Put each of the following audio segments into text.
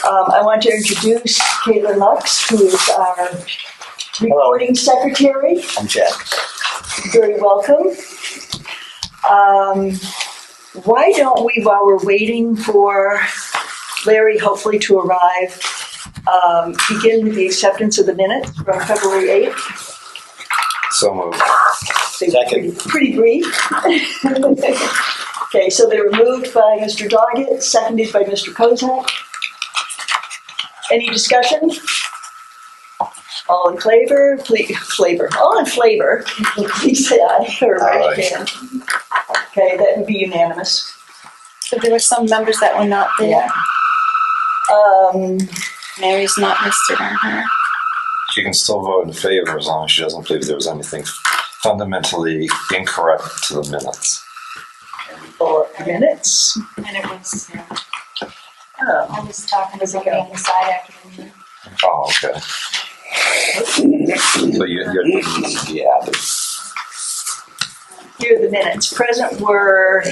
I want to introduce Caitlin Lux, who is our recording secretary. I'm Jack. Very welcome. Why don't we, while we're waiting for Larry hopefully to arrive, begin with the acceptance of the minutes from February 8th? So moved. Second. Pretty brief. Okay, so they were moved by Mr. Doggett, seconded by Mr. Kozak. Any discussion? All in flavor? All in flavor. Please say aye or raise your hand. Okay, that would be unanimous. So there were some members that were not there. Yeah. Mary's not listed on her. She can still vote in favor as long as she doesn't believe there was anything fundamentally incorrect to the minutes. Pull up the minutes. And it was, Oh. I was talking to somebody on the side after the meeting. Oh, okay. So you're added. Here are the minutes. Present were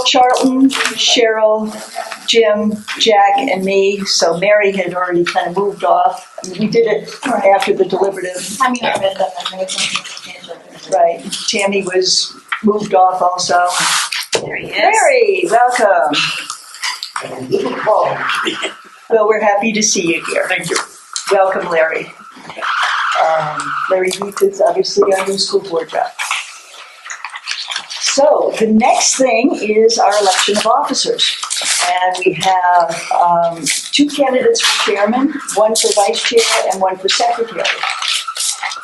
Charlton, Cheryl, Jim, Jack, and me. So Mary had already kind of moved off. I mean, we did it after the deliberative. I mean, I read them and there was something. Right. Tammy was moved off also. There he is. Mary, welcome. Well, we're happy to see you here. Thank you. Welcome, Larry. Larry Heath is obviously our new school board rep. So the next thing is our election of officers. And we have two candidates for chairman, one for vice chair and one for secretary.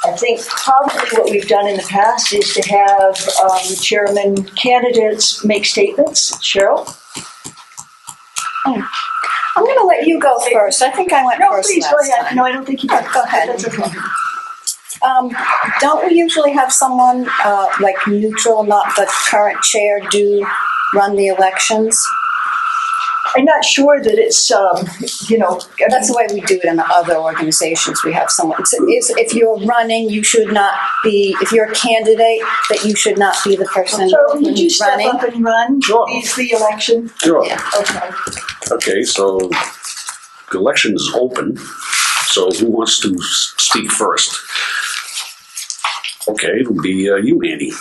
I think probably what we've done in the past is to have the chairman candidates make statements. Cheryl? I'm going to let you go first. I think I went first Please, last go ahead. time. No, I don't think you did. Go ahead. That's okay. Don't we usually have someone like neutral, not the current chair, run the elections? I'm not sure that it's, That's the way we do it in other organizations. We have someone. If you're running, you should not be. If you're a candidate, that you should not be the person So would you step running. up and run Sure. the election? Sure. Yeah. Okay. Okay, so the election is open. So who wants to speak first? Okay, it'll be you, Andy.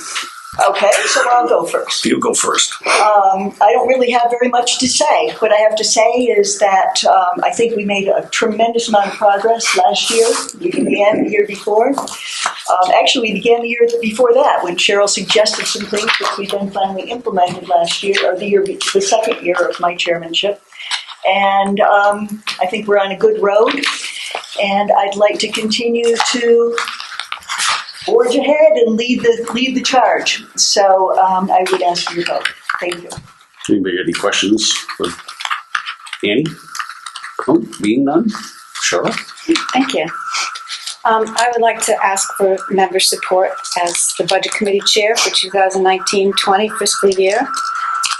Okay, so I'll go first. You go first. I don't really have very much to say. What I have to say is that I think we made a tremendous amount of progress last year. We began the year before. Actually, we began the year before that when Cheryl suggested some things that we then finally implemented last year, or the second year of my chairmanship. And I think we're on a good road. And I'd like to continue to forge ahead and lead the charge. So I would ask for your vote. Thank you. Anybody got any questions for Andy? No, being none. Cheryl? Thank you. I would like to ask for member support as the Budget Committee Chair for 2019-20 fiscal year.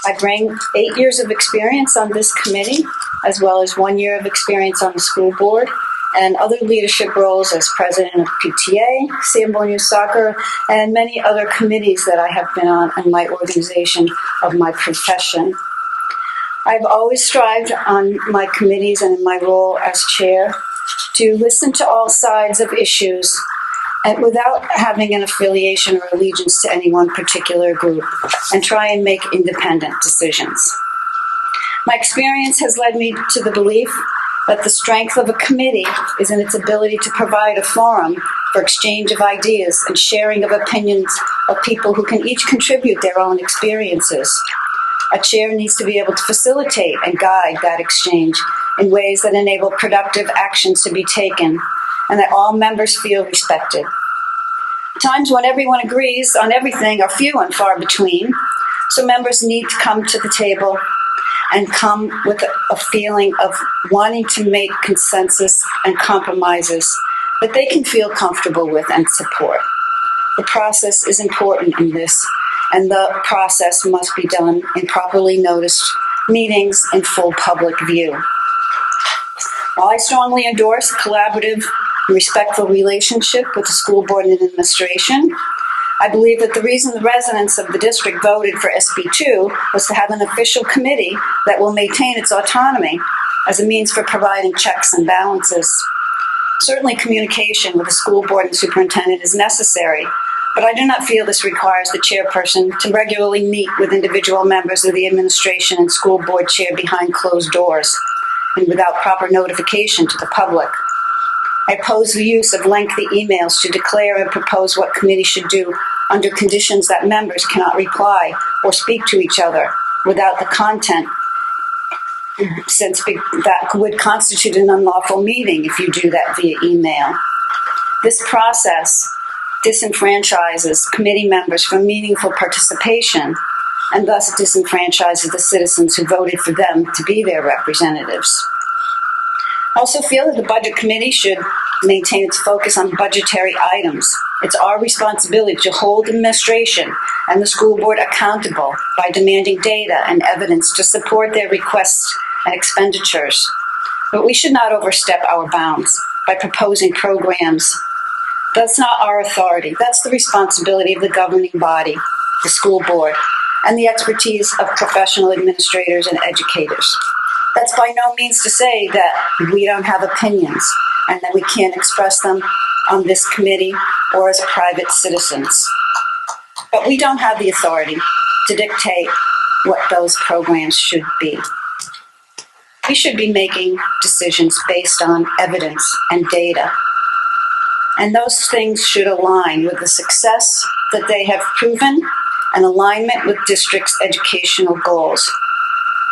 I bring 8 years of experience on this committee, as well as 1 year of experience on the school board, and other leadership roles as president of PTA, Sanborn Youth Soccer, and many other committees that I have been on in my organization of my profession. I've always strived on my committees and in my role as chair to listen to all sides of issues and without having an affiliation or allegiance to any one particular group, and try and make independent decisions. My experience has led me to the belief that the strength of a committee is in its ability to provide a forum for exchange of ideas and sharing of opinions of people who can each contribute their own experiences. A chair needs to be able to facilitate and guide that exchange in ways that enable productive actions to be taken and that all members feel respected. Times when everyone agrees on everything are few and far between, so members need to come to the table and come with a feeling of wanting to make consensus and compromises that they can feel comfortable with and support. The process is important in this, and the process must be done in properly noticed meetings in full public view. While I strongly endorse a collaborative and respectful relationship with the school board and administration, I believe that the reason the residents of the district voted for SB2 was to have an official committee that will maintain its autonomy as a means for providing checks and balances. Certainly, communication with the school board and superintendent is necessary, but I do not feel this requires the chairperson to regularly meet with individual members of the administration and school board chair behind closed doors and without proper notification to the public. I oppose the use of lengthy emails to declare and propose what committee should do under conditions that members cannot reply or speak to each other without the content, since that would constitute an unlawful meeting if you do that via email. This process disenfranchises committee members from meaningful participation and thus disenfranchises the citizens who voted for them to be their representatives. I also feel that the Budget Committee should maintain its focus on budgetary items. It's our responsibility to hold administration and the school board accountable by demanding data and evidence to support their requests and expenditures. But we should not overstep our bounds by proposing programs. That's not our authority. That's the responsibility of the governing body, the school board, and the expertise of professional administrators and educators. That's by no means to say that we don't have opinions and that we can't express them on this committee or as private citizens. But we don't have the authority to dictate what those programs should be. We should be making decisions based on evidence and data. And those things should align with the success that they have proven and alignment with district's educational goals.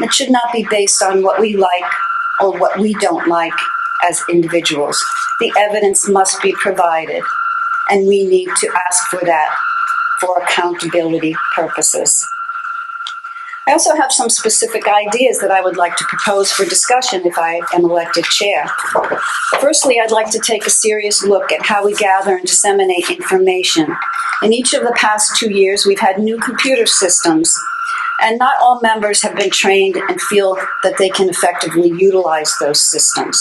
It should not be based on what we like or what we don't like as individuals. The evidence must be provided, and we need to ask for that for accountability purposes. I also have some specific ideas that I would like to propose for discussion if I am elected chair. Firstly, I'd like to take a serious look at how we gather and disseminate information. In each of the past 2 years, we've had new computer systems, and not all members have been trained and feel that they can effectively utilize those systems.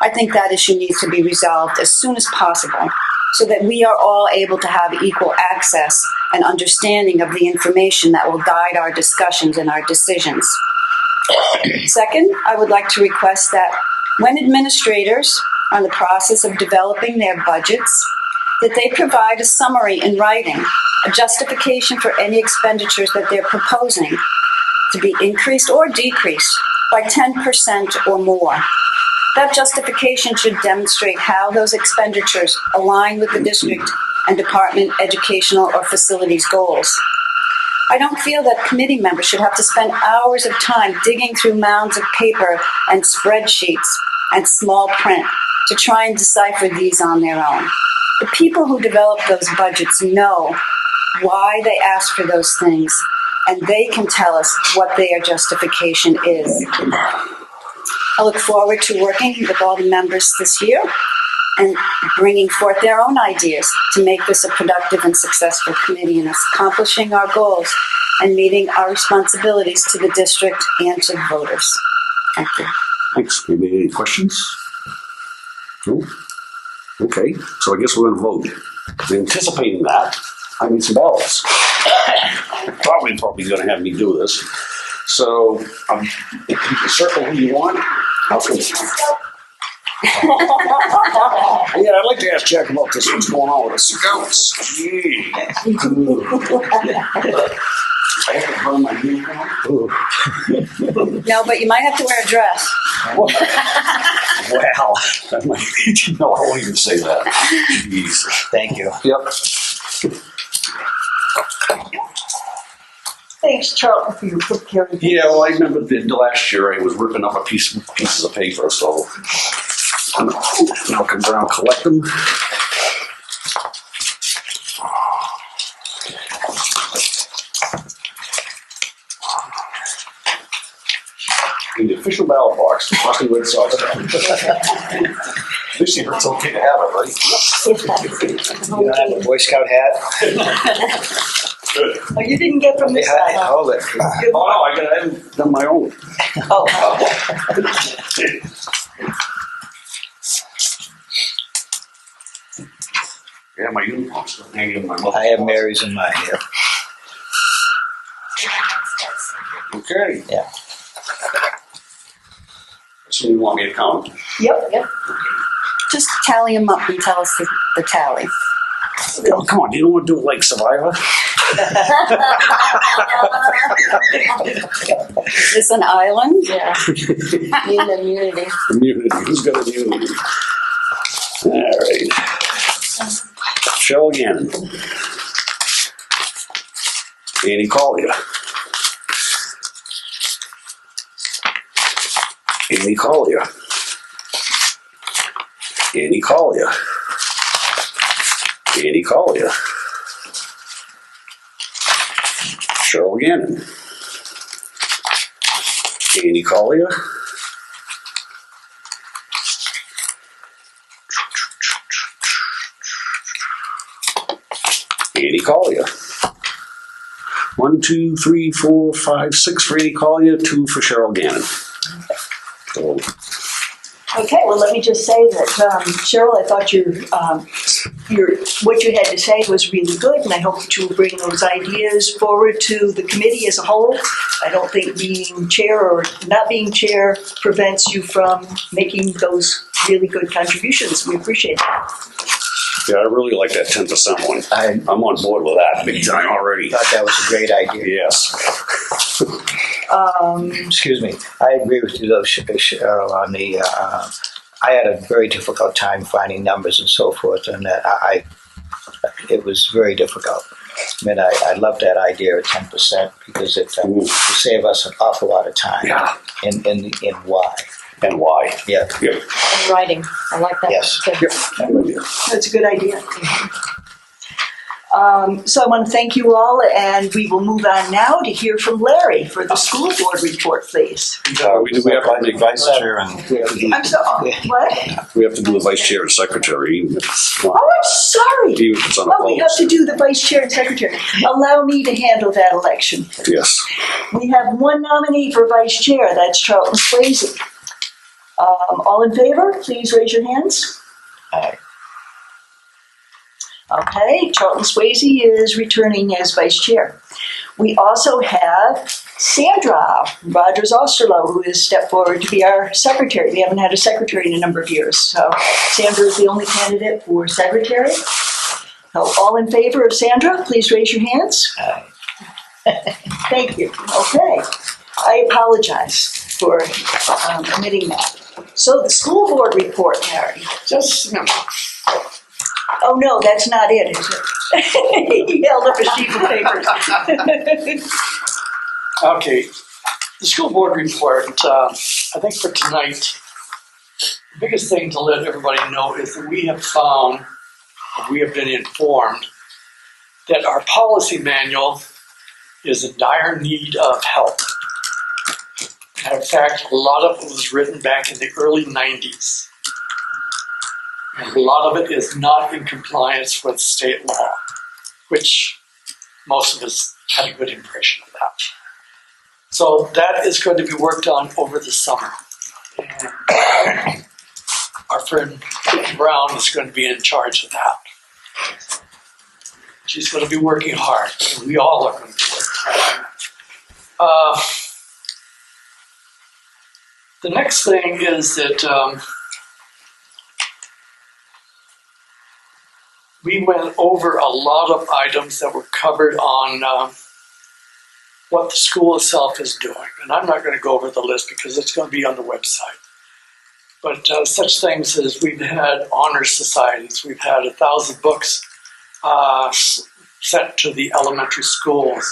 I think that issue needs to be resolved as soon as possible so that we are all able to have equal access and understanding of the information that will guide our discussions and our decisions. Second, I would like to request that when administrators are in the process of developing their budgets, that they provide a summary in writing, a justification for any expenditures that they're proposing to be increased or decreased by 10% or more. That justification should demonstrate how those expenditures align with the district and department educational or facilities goals. I don't feel that committee members should have to spend hours of time digging through mounds of paper and spreadsheets and small print to try and decipher these on their own. The people who develop those budgets know why they ask for those things, and they can tell us what their justification is. I look forward to working with all the members this year and bringing forth their own ideas to make this a productive and successful committee in us accomplishing our goals and meeting our responsibilities to the district and to the voters. Thank you. Thanks. Any questions? No? Okay, so I guess we're going to vote. Anticipating that, I need some ballots. Probably going to have me do this. So, you can circle who you want. Yeah, I'd like to ask Jack about this. What's going on with the scouts? Gee. I have to burn my uniform. No, but you might have to wear a dress. Well, no, I won't even say that. Jeez. Thank you. Yep. Thanks, Charlton, for your quick carry. Yeah, well, I remember the last year I was ripping up pieces of paper, so I'm now come around collect them. In the official ballot box, the Boston Red Sox. This year it's okay to have it, right? You don't have a Boy Scout hat? Oh, you didn't get from this side, huh? Hold it. Good Oh, luck. no, I haven't done my own. Oh. Yeah, my uniform's still hanging in my mouth. I have Mary's in mine here. Okay. Yeah. Let's So you want me to count? Yep. Just tally them up and tell us the tally. Oh, come on, you don't want to do it like Survivor? Is this an island? Yeah. Need an immunity. Immunity. Who's got immunity? All right. Cheryl Gannon. Annie Collier. Annie Collier. Annie Collier. Annie Collier. Cheryl Gannon. Annie Collier. Annie Collier. 1, 2, 3, 4, 5, 6 for Annie Collier, 2 for Cheryl Gannon. So, Okay, well, let me just say that, Cheryl, I thought what you had to say was really good, and I hope that you will bring those ideas forward to the committee as a whole. I don't think being chair or not being chair prevents you from making those really good contributions. We appreciate that. yeah, I really like that 10% one. I'm on board with that big time already. Thought that was a great idea. Yes. Excuse me. I agree with you though, Cheryl, on the, I had a very difficult time finding numbers and so forth, and it was very difficult. I mean, I love that idea of 10% because it will save us an awful lot of time. Yeah. In why. And why? Yeah. Yep. And writing. I like that. Yes. Good. Yep. I'm with you. That's a good idea. So I want to thank you all, and we will move on now to hear from Larry for the school board report, please. We have to make vice chair and I'm sorry, what? We have to do the vice chair and secretary. Even if it's not, Oh, I'm sorry. even if it's Oh, we have to do the vice chair and secretary. Allow me to handle that election. Yes. We have one nominee for vice chair, that's Charlton Swayze. All in favor, please raise your hands. Aye. Okay, Charlton Swayze is returning as vice chair. We also have Sandra Rogers Osterloh, who has stepped forward to be our secretary. We haven't had a secretary in a number of years, so Sandra is the only candidate for secretary. So all in favor of Sandra, please raise your hands. Aye. Thank you. Okay. I apologize for omitting that. So the school board report, Harry. Just no. Oh no, that's not it, is it? He held up a sheet of paper. Okay, the school board report, I think for tonight, the biggest thing to let everybody know is that we have found, or we have been informed, that our policy manual is in dire need of help. In fact, a lot of it was written back in the early 90s. And a lot of it is not in compliance with state law, which most of us had a good impression of that. So that is going to be worked on over the summer. And our friend Vicky Brown is going to be in charge of that. She's going to be working hard, and we all are going to be working hard. The next thing is that we went over a lot of items that were covered on what the school itself is doing. And I'm not going to go over the list because it's going to be on the website. But such things as we've had honor societies, we've had 1,000 books sent to the elementary schools,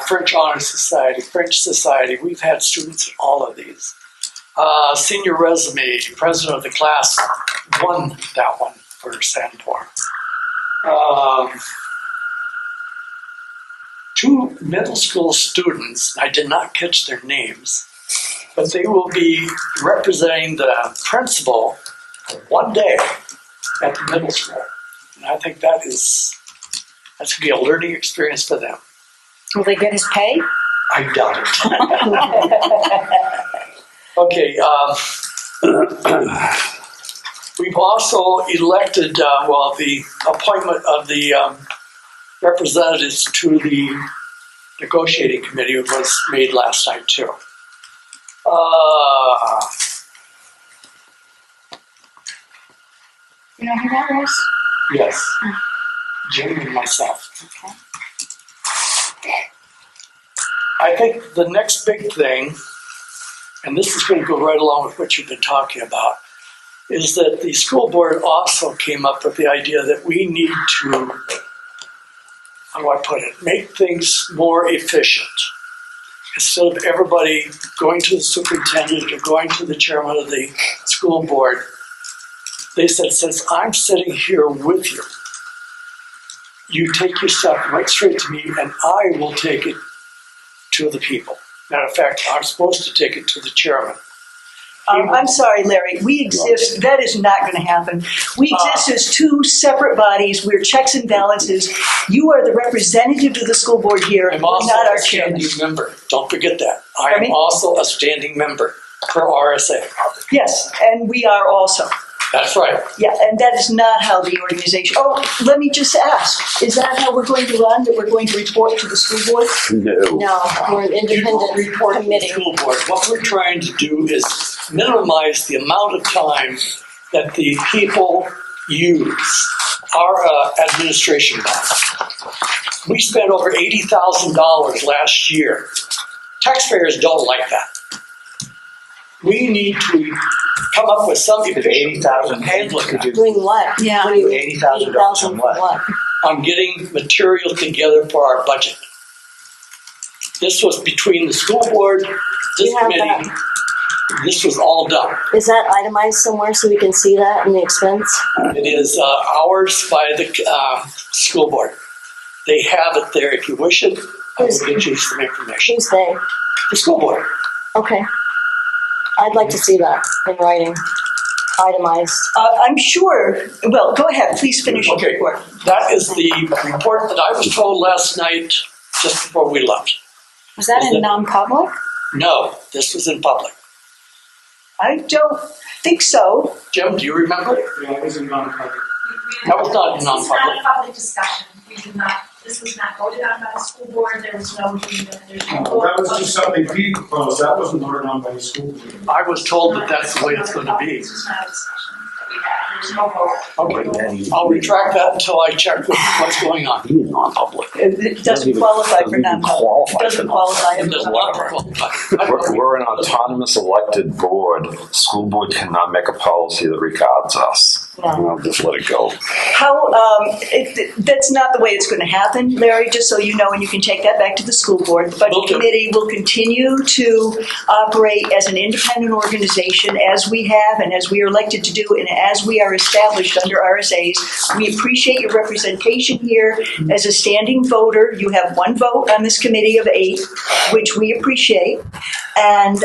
French Honor Society, French Society, we've had students in all of these. Senior resume, president of the class won that one for Sandport. 2 middle school students, I did not catch their names, but they will be representing the principal for one day at the middle school. And I think that's going to be a learning experience for them. Will they get his pay? I doubt it. Okay, we've also elected, the appointment of the representatives to the negotiating committee was made last night too. You know who that was? Yes. Jim and myself. Okay. I think the next big thing, and this is going to go right along with what you've been talking about, is that the school board also came up with the idea that we need to, how do I put it, make things more efficient. Instead of everybody going to the superintendent or going to the chairman of the school board, they said, since I'm sitting here with you, you take your stuff right straight to me and I will take it to the people. Matter of fact, I'm supposed to take it to the chairman. I'm sorry, Larry. We exist. That is not going to happen. We exist as two separate bodies. We're checks and balances. You are the representative to the school board here, I'm also not our a chairman. standing member. Don't forget that. I Pardon am me? also a standing member per RSA. Yes, and we are also. That's right. Yeah, and that is not how the organization. Oh, let me just ask: is that how we're going to run? That we're going to report to the school board? No. No, we're an You don't independent report to the committee. school board. What we're trying to do is minimize the amount of time that the people use our administration box. We spent over $80,000 last year. Taxpayers don't like that. We need to come up with some efficient handling. Doing what? Yeah. What do you mean? $80,000 on what? On getting material together for our budget. This was between the school board, this You have committee, this was all done. Is that itemized somewhere so we can see that in the expense? It is hours by the school board. They have it there if you wish it. I will get you some information. Who's they? The school board. Okay. I'd like to see that in writing, itemized. I'm sure. Well, go ahead. Please finish your Okay, report. that is the report that I was told last night just before we left. Was that in non-public? No, this was in public. I don't think so. Jim, do you remember? Yeah, it was in non-public. That was not This is non-public. not a public discussion. We did not, this was not voted on by the school board. There was no agreement. There's no vote. That was just something Pete proposed. That wasn't voted on by the school board. I was told that that's the way it's going to be. This was not a discussion that we had. There's no vote. Okay, I'll retract that until I check with what's going on. Non-public. It doesn't qualify for non-public. It doesn't qualify. It does not qualify. We're an autonomous elected board. School board cannot make a policy that regards us. I'll just let it go. How? That's not the way it's going to happen, Larry. Just so you know, and you can take that back to the school board. The budget Will do. committee will continue to operate as an independent organization, as we have and as we are elected to do, and as we are established under RSAs. We appreciate your representation here as a standing voter. You have one vote on this committee of 8, which we appreciate, and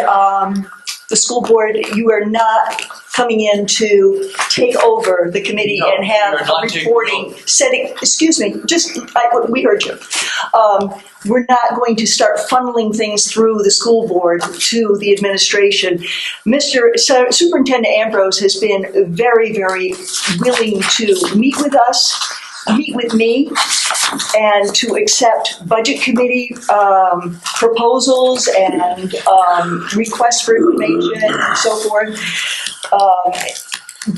the school board, you are not coming in to take over the committee No, and have we are not a taking reporting over. setting. Excuse me, we heard you. We're not going to start funneling things through the school board to the administration. Superintendent Ambrose has been very, very willing to meet with us, meet with me, and to accept budget committee proposals and requests for information and so forth.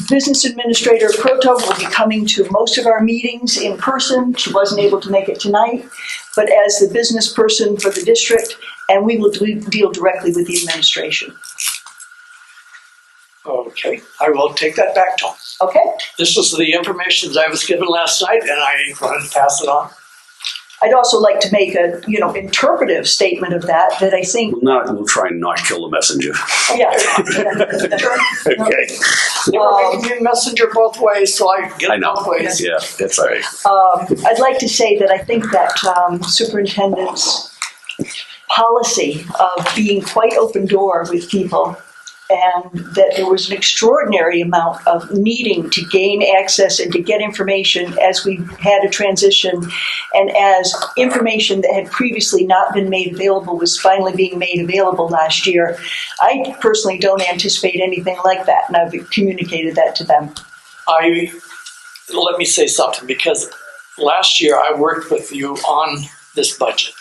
Business Administrator Proto will be coming to most of our meetings in person. She wasn't able to make it tonight, but as the business person for the district, and we will deal directly with the administration. Okay, I will take that back, Tom. Okay? This was the information that I was given last night, and I wanted to pass it on. I'd also like to make a, interpretive statement of that I think, We'll try and not kill the messenger. yeah. Okay. They were making me a messenger both ways, so I get I it know. both ways. Yeah, that's all right. I'd like to say that I think that superintendent's policy of being quite open door with people, and that there was an extraordinary amount of needing to gain access and to get information as we had a transition, and as information that had previously not been made available was finally being made available last year. I personally don't anticipate anything like that, and I've communicated that to them. Let me say something, because last year I worked with you on this budget,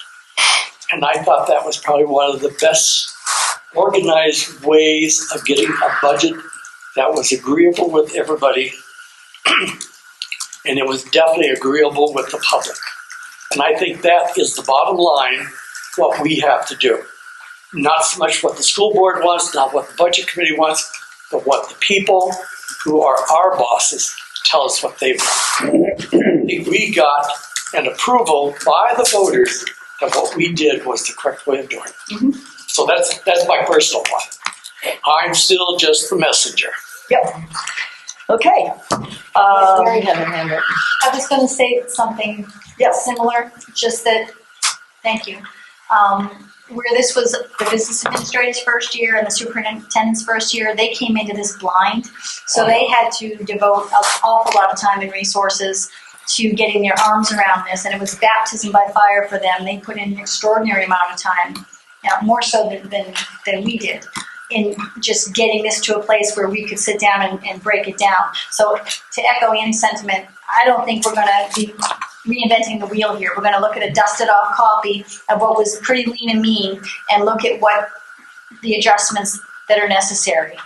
and I thought that was probably one of the best organized ways of getting a budget that was agreeable with everybody And it was definitely agreeable with the public. And I think that is the bottom line, what we have to do. Not so much what the school board wants, not what the budget committee wants, but what the people who are our bosses tell us what they want. I think we got an approval by the voters that what we did was the correct way of doing it. So that's my personal one. I'm still just the messenger. Yep. Okay. Mary had her hand up. I was gonna say something Yes. similar, just that, thank you. Where this was the business administrator's first year and the superintendent's first year, they came into this blind. So they had to devote an awful lot of time and resources to getting their arms around this, and it was baptism by fire for them. They put in an extraordinary amount of time, more so than we did, in just getting this to a place where we could sit down and break it down. So to echo Annie's sentiment, I don't think we're gonna be reinventing the wheel here. We're gonna look at a dusted off copy of what was pretty lean and mean and look at what the adjustments that are necessary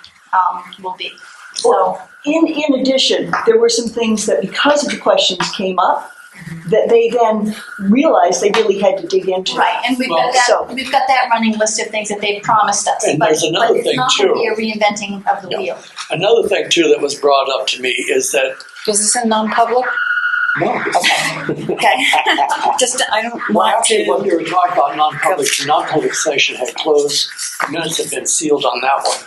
will be. So, In addition, there were some things that because of the questions came up, that they then realized they really had to dig into. right, and we've got that running list of things that they've promised us. And but, there's another but thing, it's not gonna too. be a reinventing of the Yeah. wheel. Another thing too that was brought up to me is that Was this in non-public? Okay. Just, I don't well, want actually, what to. we were talking about the non-public session had closed. Minutes had been sealed on that one,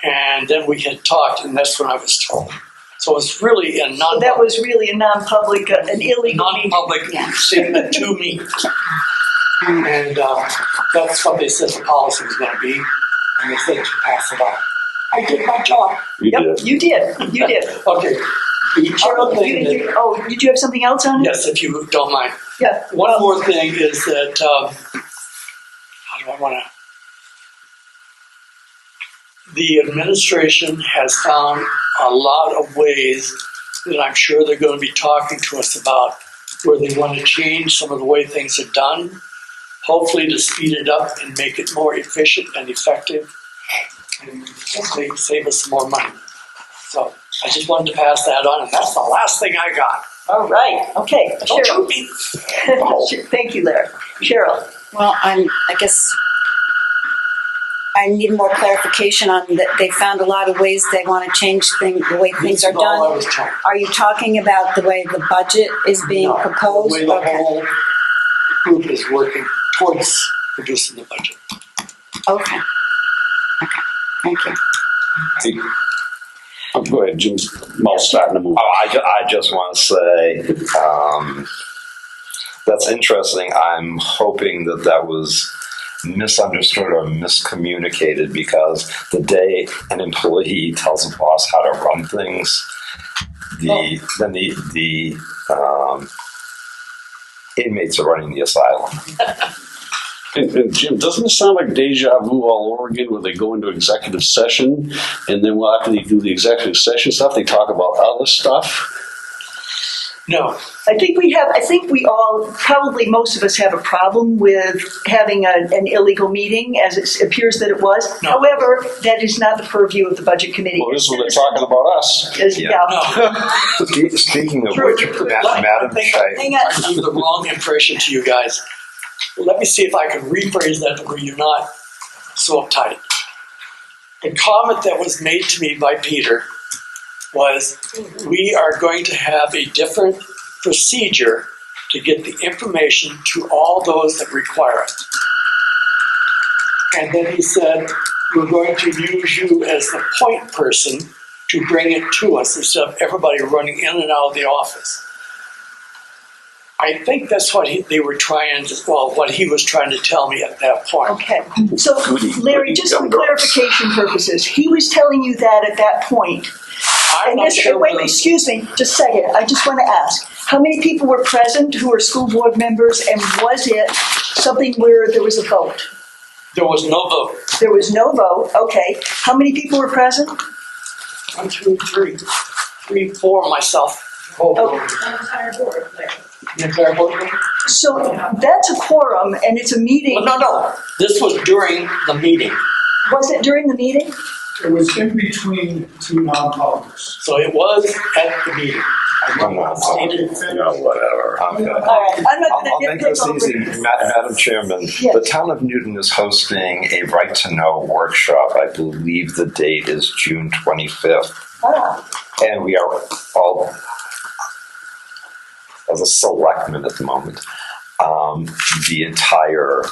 and then we had talked, and that's when I was told. So it's really a So that non-public, was really a non-public, an illegal meeting. non-public statement to me, and that's what they said the policy was going to be, and they said to pass it on. I did my job. Yep, you did. You did. Okay. The Cheryl, other thing that, did you have something else on it? yes, if you don't mind. Yeah. One more thing is that, how do I want to? The administration has found a lot of ways that I'm sure they're going to be talking to us about where they want to change some of the way things are done, hopefully to speed it up and make it more efficient and effective, and hopefully save us some more money. So I just wanted to pass that on, and that's the last thing I got. All right. Okay. Don't Cheryl. shoot me. Thank you, Larry. Cheryl. Well, I guess I need more clarification on that. They found a lot of ways they want to change the way things are That's all I done. was trying. Are you talking about the way the budget is being No, proposed? The way the Okay. whole group is working towards producing the budget. Okay. Okay. Thank you. Go ahead, Jim's mouth's starting to move. I just want to say that's interesting. I'm hoping that was misunderstood or miscommunicated, because the day an employee tells a boss how to run things, then the inmates are running the asylum. And Jim, doesn't it sound like deja vu all over again, where they go into executive session, and then after they do the executive session stuff, they talk about other stuff? No, I think we all, probably most of us have a problem with having an illegal meeting, as it appears that it was. No. However, that is not the purview of the budget committee. Well, this is what they're talking about us. Yeah. no. Speaking of True. which, Madam Chair, Hang on. I gave the wrong impression to you guys. Let me see if I can rephrase that to where you're not so uptight. The comment that was made to me by Peter was, we are going to have a different procedure to get the information to all those that require it. And then he said, we're going to use you as the point person to bring it to us instead of everybody running in and out of the office. I think that's what they were trying to, what he was trying to tell me at that point. Okay, so Larry, just for clarification purposes, he was telling you that at that point. I'm not sure Wait, whether- excuse me, just a second. I just want to ask, how many people were present who were school board members, and was it something where there was a vote? There was no vote. There was no vote, okay. How many people were present? 1, 2, 3, 3, 4, myself. Oh. The entire board, Larry. The entire board? So that's a quorum, and it's a meeting. Well, no. This was during the meeting. Was it during the meeting? It was in between two non-publics. So it was at the meeting. No, whatever. Okay. All right, I'm not I'll gonna make this over easy, it. Madam Chairman. Yes. The town of Newton is hosting a Right to Know workshop. I believe the date is June 25th. Ah, And we are all, as a selectman at the moment, the entire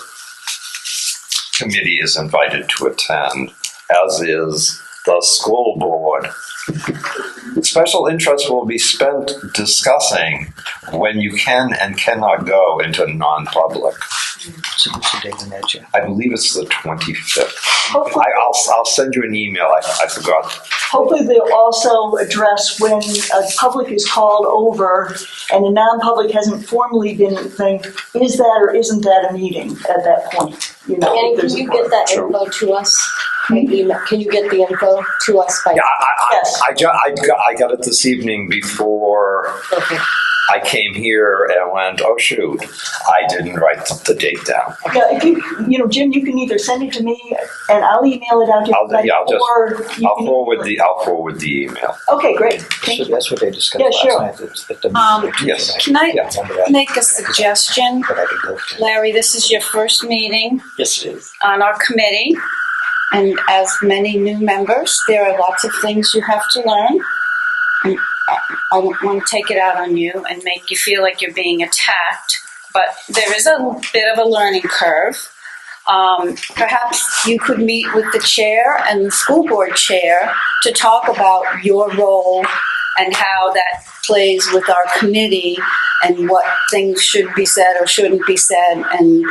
committee is invited to attend, as is the school board. Special interest will be spent discussing when you can and cannot go into non-public. So what's the date on that, Jim? I believe it's the 25th. hopefully, I'll send you an email. I forgot. hopefully they'll also address when a public is called over and a non-public hasn't formally been, is that or isn't that a meeting at that point? You know, Annie, if can there's a you get that Sure. info to us? By email? Can you get the info to us by? Yeah, Yes. I got it this evening before Okay. I came here and went, oh shoot, I didn't write the date down. Yeah, if you know, Jim, you can either send it to me and I'll email it out to you, I'll forward the email. Okay, great. So Thank you. that's what they discussed Yeah, last sure. night at the meeting. Yes. Can I Yeah, remember that. make a suggestion? But I could go to. Larry, this is your first meeting Yes, it is. on our committee. And as many new members, there are lots of things you have to learn. And I don't want to take it out on you and make you feel like you're being attacked, but there is a bit of a learning curve. Perhaps you could meet with the chair and the school board chair to talk about your role and how that plays with our committee and what things should be said or shouldn't be said. And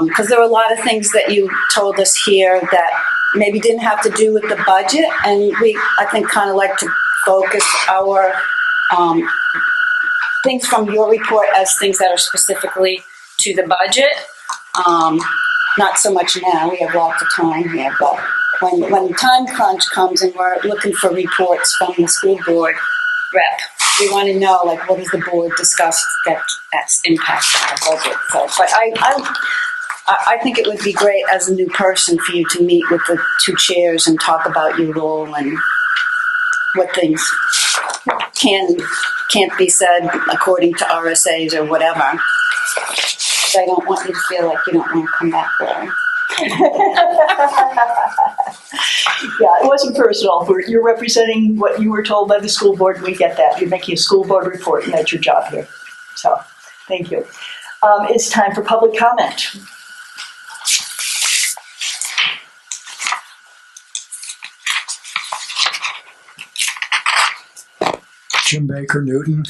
because there were a lot of things that you told us here that maybe didn't have to do with the budget, and we, I think, kind of like to focus our things from your report as things that are specifically to the budget. Not so much now, we have lots of time here, but when the time crunch comes and we're looking for reports from the school board rep, we want to know, like, what has the board discussed that's impacting our budget. So, but I think it would be great as a new person for you to meet with the two chairs and talk about your role and what things can't be said according to RSAs or whatever. Because I don't want you to feel like you don't want to come back there. Yeah, it wasn't personal. You're representing what you were told by the school board. We get that. You're making a school board report, and that's your job here. So, thank you. It's time for public comment. Jim Baker, Newton.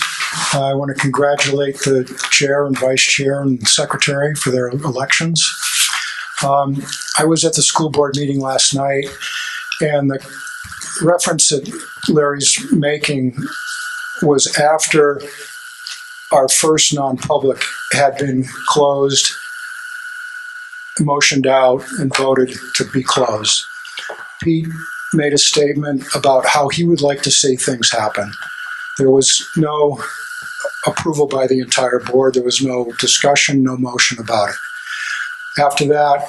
I want to congratulate the chair and vice chair and secretary for their elections. I was at the school board meeting last night, and the reference that Larry's making was after our first non-public had been closed, motioned out, and voted to be closed. Pete made a statement about how he would like to see things happen. There was no approval by the entire board. There was no discussion, no motion about it. After that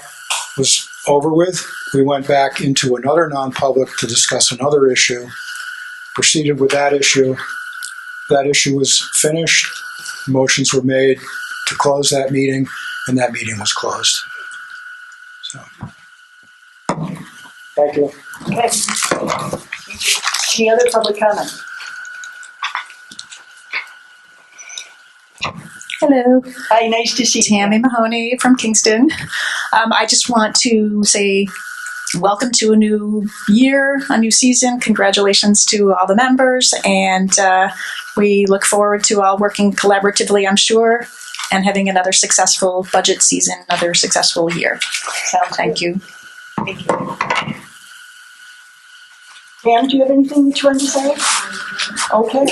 was over with, we went back into another non-public to discuss another issue, proceeded with that issue. That issue was finished. Motions were made to close that meeting, and that meeting was closed. So, thank you. Okay. Any other public comment? Hello, Hi, nice to see you. Tammy Mahoney from Kingston. I just want to say welcome to a new year, a new season. Congratulations to all the members, and we look forward to all working collaboratively, I'm sure, and having another successful budget season, another successful year. Thank you. Thank you. Pam, do you have anything that you want to say? Okay.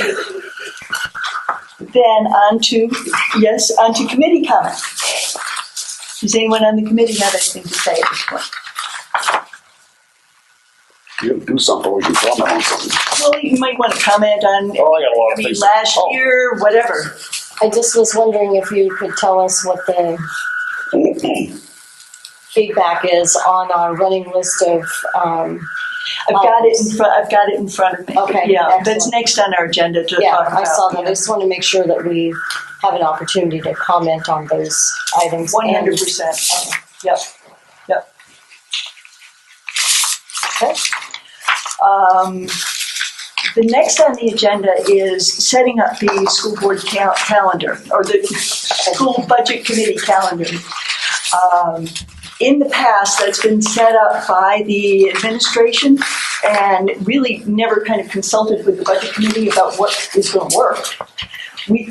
Then on to committee comment. Does anyone on the committee have anything to say at this point? You do something, we can comment on something. Well, you might want to comment on Oh, I got a lot of things. last year, whatever. I just was wondering if you could tell us what the feedback is on our running list of I've got it in front. I've got it in front of me. Okay, Yeah, excellent. that's next on our agenda to Yeah, talk about. I saw that. I just want to make sure that we have an opportunity to comment on those items. 100%. Yep. Yep. Okay. The next on the agenda is setting up the school board calendar, or the school budget committee calendar. In the past, that's been set up by the administration and really never kind of consulted with the budget committee about what is going to work.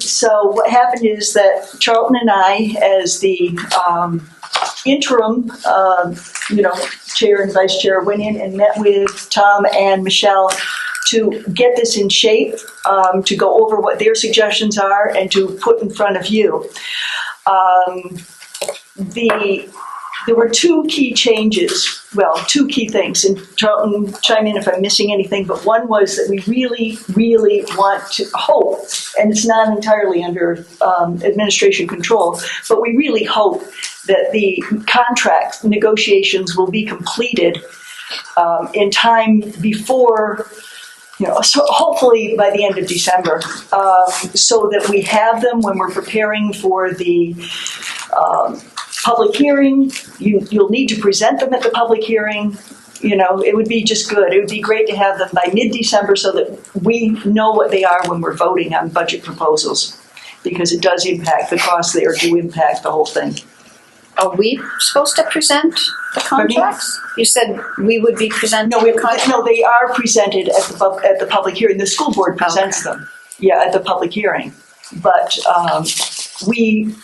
So what happened is that Charlton and I, as the interim, chair and vice chair, went in and met with Tom and Michelle to get this in shape, to go over what their suggestions are and to put in front of you. There were two key changes, two key things, and Charlton, chime in if I'm missing anything, but one was that we really, really want to hope, and it's not entirely under administration control, but we really hope that the contract negotiations will be completed in time before, so hopefully by the end of December, so that we have them when we're preparing for the public hearing. You'll need to present them at the public hearing. It would be just good. It would be great to have them by mid-December so that we know what they are when we're voting on budget proposals, because it does impact the costs there, do impact the whole thing. Are we supposed to present the contracts? You said we would be presenting No, they are presented at the public hearing. The school board presents them, at the public hearing. But we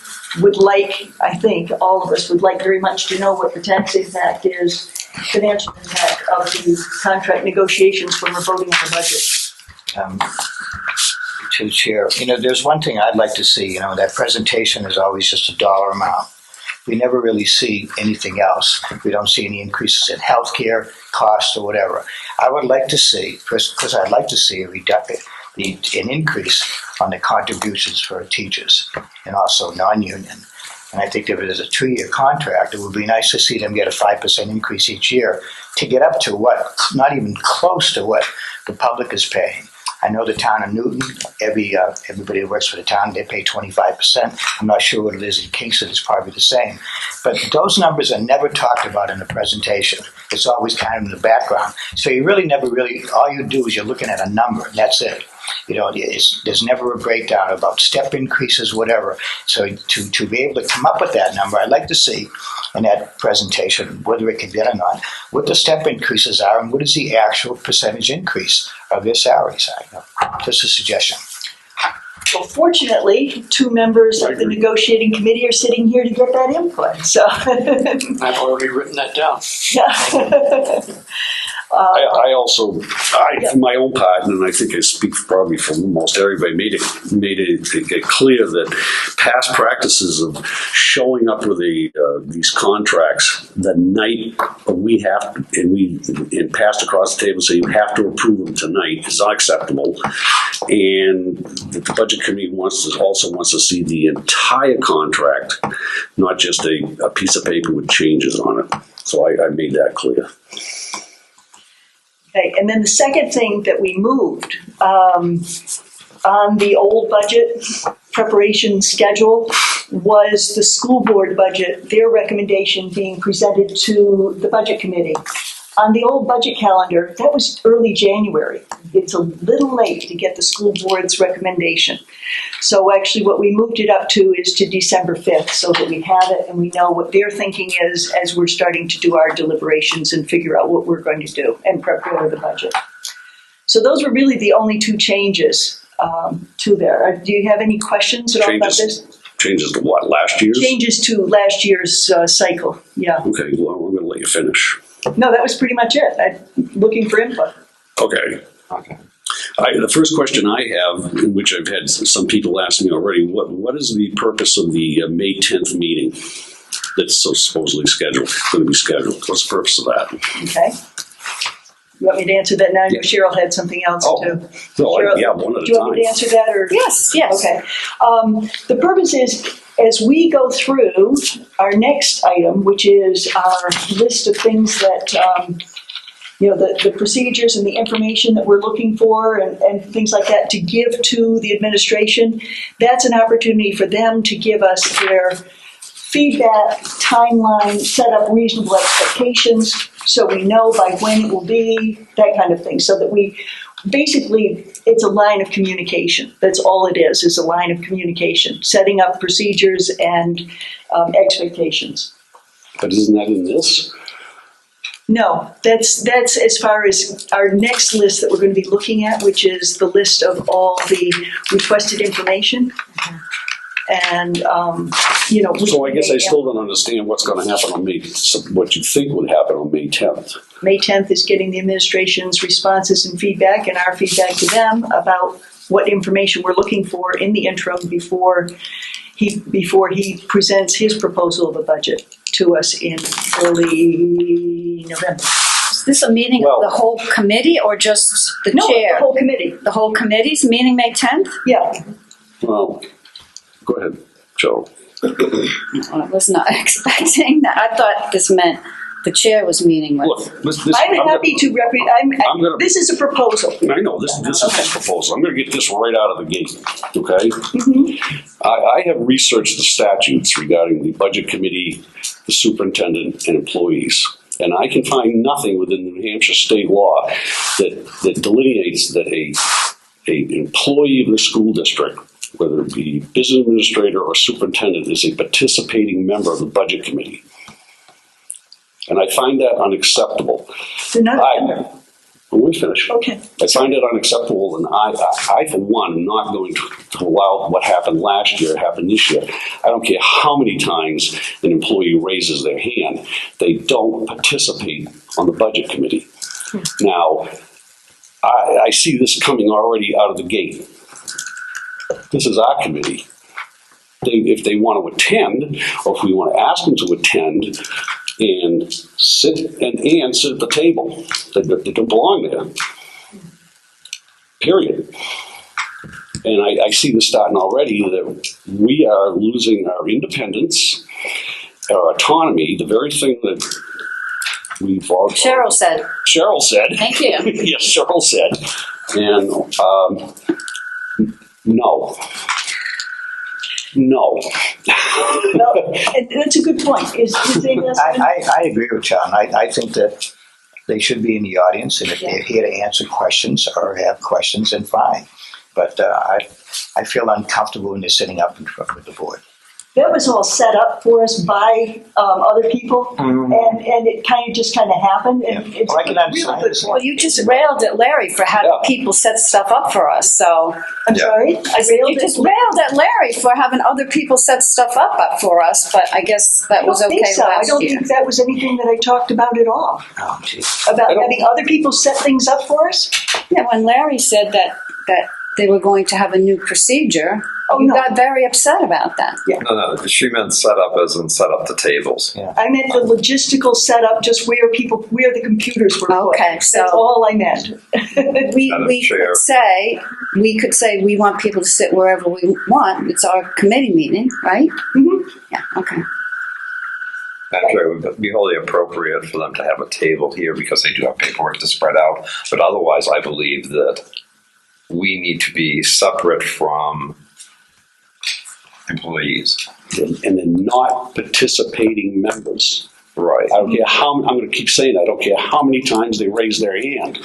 would like, I think, all of us would like very much to know what the tax impact is, financial impact of the contract negotiations when we're voting on the budget. To Chair, there's one thing I'd like to see, that presentation is always just a dollar amount. We never really see anything else. We don't see any increases in healthcare costs or whatever. I would like to see, because I'd like to see an increase on the contributions for teachers and also non-union. And I think if it is a 2-year contract, it would be nice to see them get a 5% increase each year to get up to not even close to what the public is paying. I know the town of Newton, everybody who works for the town, they pay 25%. I'm not sure what it is in Kingston, it's probably the same. But those numbers are never talked about in the presentation. It's always kind of in the background. So you really all you do is you're looking at a number, and that's it. There's never a breakdown about step increases, whatever. So to be able to come up with that number, I'd like to see in that presentation, whether it can be done or not, what the step increases are and what is the actual percentage increase of their salaries. Just a suggestion. Well, fortunately, 2 members of the negotiating committee are sitting here to get that input. So I've already written that down. Yeah. I also, for my own part, and I think I speak probably for almost everybody, made it clear that past practices of showing up with these contracts the night we have, and passed across the table, so you have to approve them tonight is unacceptable, and the budget committee also wants to see the entire contract, not just a piece of paper with changes on it. So I made that clear. Okay, and then the second thing that we moved on the old budget preparation schedule was the school board budget, their recommendation being presented to the budget committee. On the old budget calendar, that was early January. It's a little late to get the school board's recommendation. So actually what we moved it up to is to December 5th so that we have it and we know what their thinking is as we're starting to do our deliberations and figure out what we're going to do and prepare the budget. So those were really the only 2 changes to there. Do you have any questions at all about this? Changes to what, last year's? Changes to last year's cycle, yeah. Okay, well, I'm going to let you finish. No, that was pretty much it. I'm looking for input. Okay. The first question I have, in which I've had some people ask me already, what is the purpose of the May 10th meeting that's so supposedly going to be scheduled? What's the purpose of that? Okay. You want me to answer that now? I know Cheryl had something else too. No, Cheryl, one at a time. Do you want me to answer that? Or? Yes. Okay. The purpose is, as we go through our next item, which is our list of things that the procedures and the information that we're looking for and things like that to give to the administration. That's an opportunity for them to give us their feedback, timeline, set up reasonable expectations so we know by when it will be, that kind of thing, so that we basically, it's a line of communication. That's all it is a line of communication, setting up procedures and expectations. But isn't that in this? No, that's as far as our next list that we're going to be looking at, which is the list of all the requested information. And, So I guess I still don't understand what's going to happen on what you think would happen on May 10th. May 10th is getting the administration's responses and feedback and our feedback to them about what information we're looking for in the interim before he presents his proposal of a budget to us in early November. Is this a meeting of the whole committee or just the chair? No, the whole committee. The whole committee's meeting May 10th? Yeah. Well, go ahead, Joe. I was not expecting that. I thought this meant the chair was meeting with. Look, I'm happy to represent. This is a proposal. I know this is a proposal. I'm going to get this right out of the gate. Okay. Mm-hmm. I have researched the statutes regarding the budget committee, the superintendent, and employees, and I can find nothing within the New Hampshire state law that delineates that an employee of the school district, whether it be business administrator or superintendent, is a participating member of the budget committee. And I find that unacceptable. They're not a member. When we finish. Okay. I find it unacceptable, and I for one, am not going to allow what happened last year happen this year. I don't care how many times an employee raises their hand. They don't participate on the budget committee. Now, I see this coming already out of the gate. This is our committee. If they want to attend, or if we want to ask them to attend, and sit sit at the table. They don't belong there. Period. And I see this starting already that we are losing our independence, our autonomy, the very thing that we've all. Cheryl said. Cheryl said. Thank you. Yes, Cheryl said. And no. No. Well, and that's a good point. I agree with John. I think that they should be in the audience, and if they're here to answer questions or have questions, then fine. But I feel uncomfortable when they're sitting up in front of the board. That was all set up for us by other people, and it just kind of happened. And it's Well, I can understand this. Well, you just railed at Larry for having people set stuff up for us, so. I'm sorry? You just railed at Larry for having other people set stuff up for us, but I guess that was okay last year. I don't think that was anything that I talked about at all. Oh, geez. About having other people set things up for us? Yeah, when Larry said that they were going to have a new procedure, you got very upset about that. Yeah. No, she meant set up as in set up the tables. Yeah. I meant the logistical setup, just where the computers were put. Okay, so that's all I meant. we could say we want people to sit wherever we want. It's our committee meeting, right? Mm-hmm. Yeah. Okay. Actually, it would be wholly appropriate for them to have a table here because they do have paperwork to spread out. But otherwise, I believe that we need to be separate from employees. And then not participating members. Right. I don't care how, I'm going to keep saying that, I don't care how many times they raise their hand.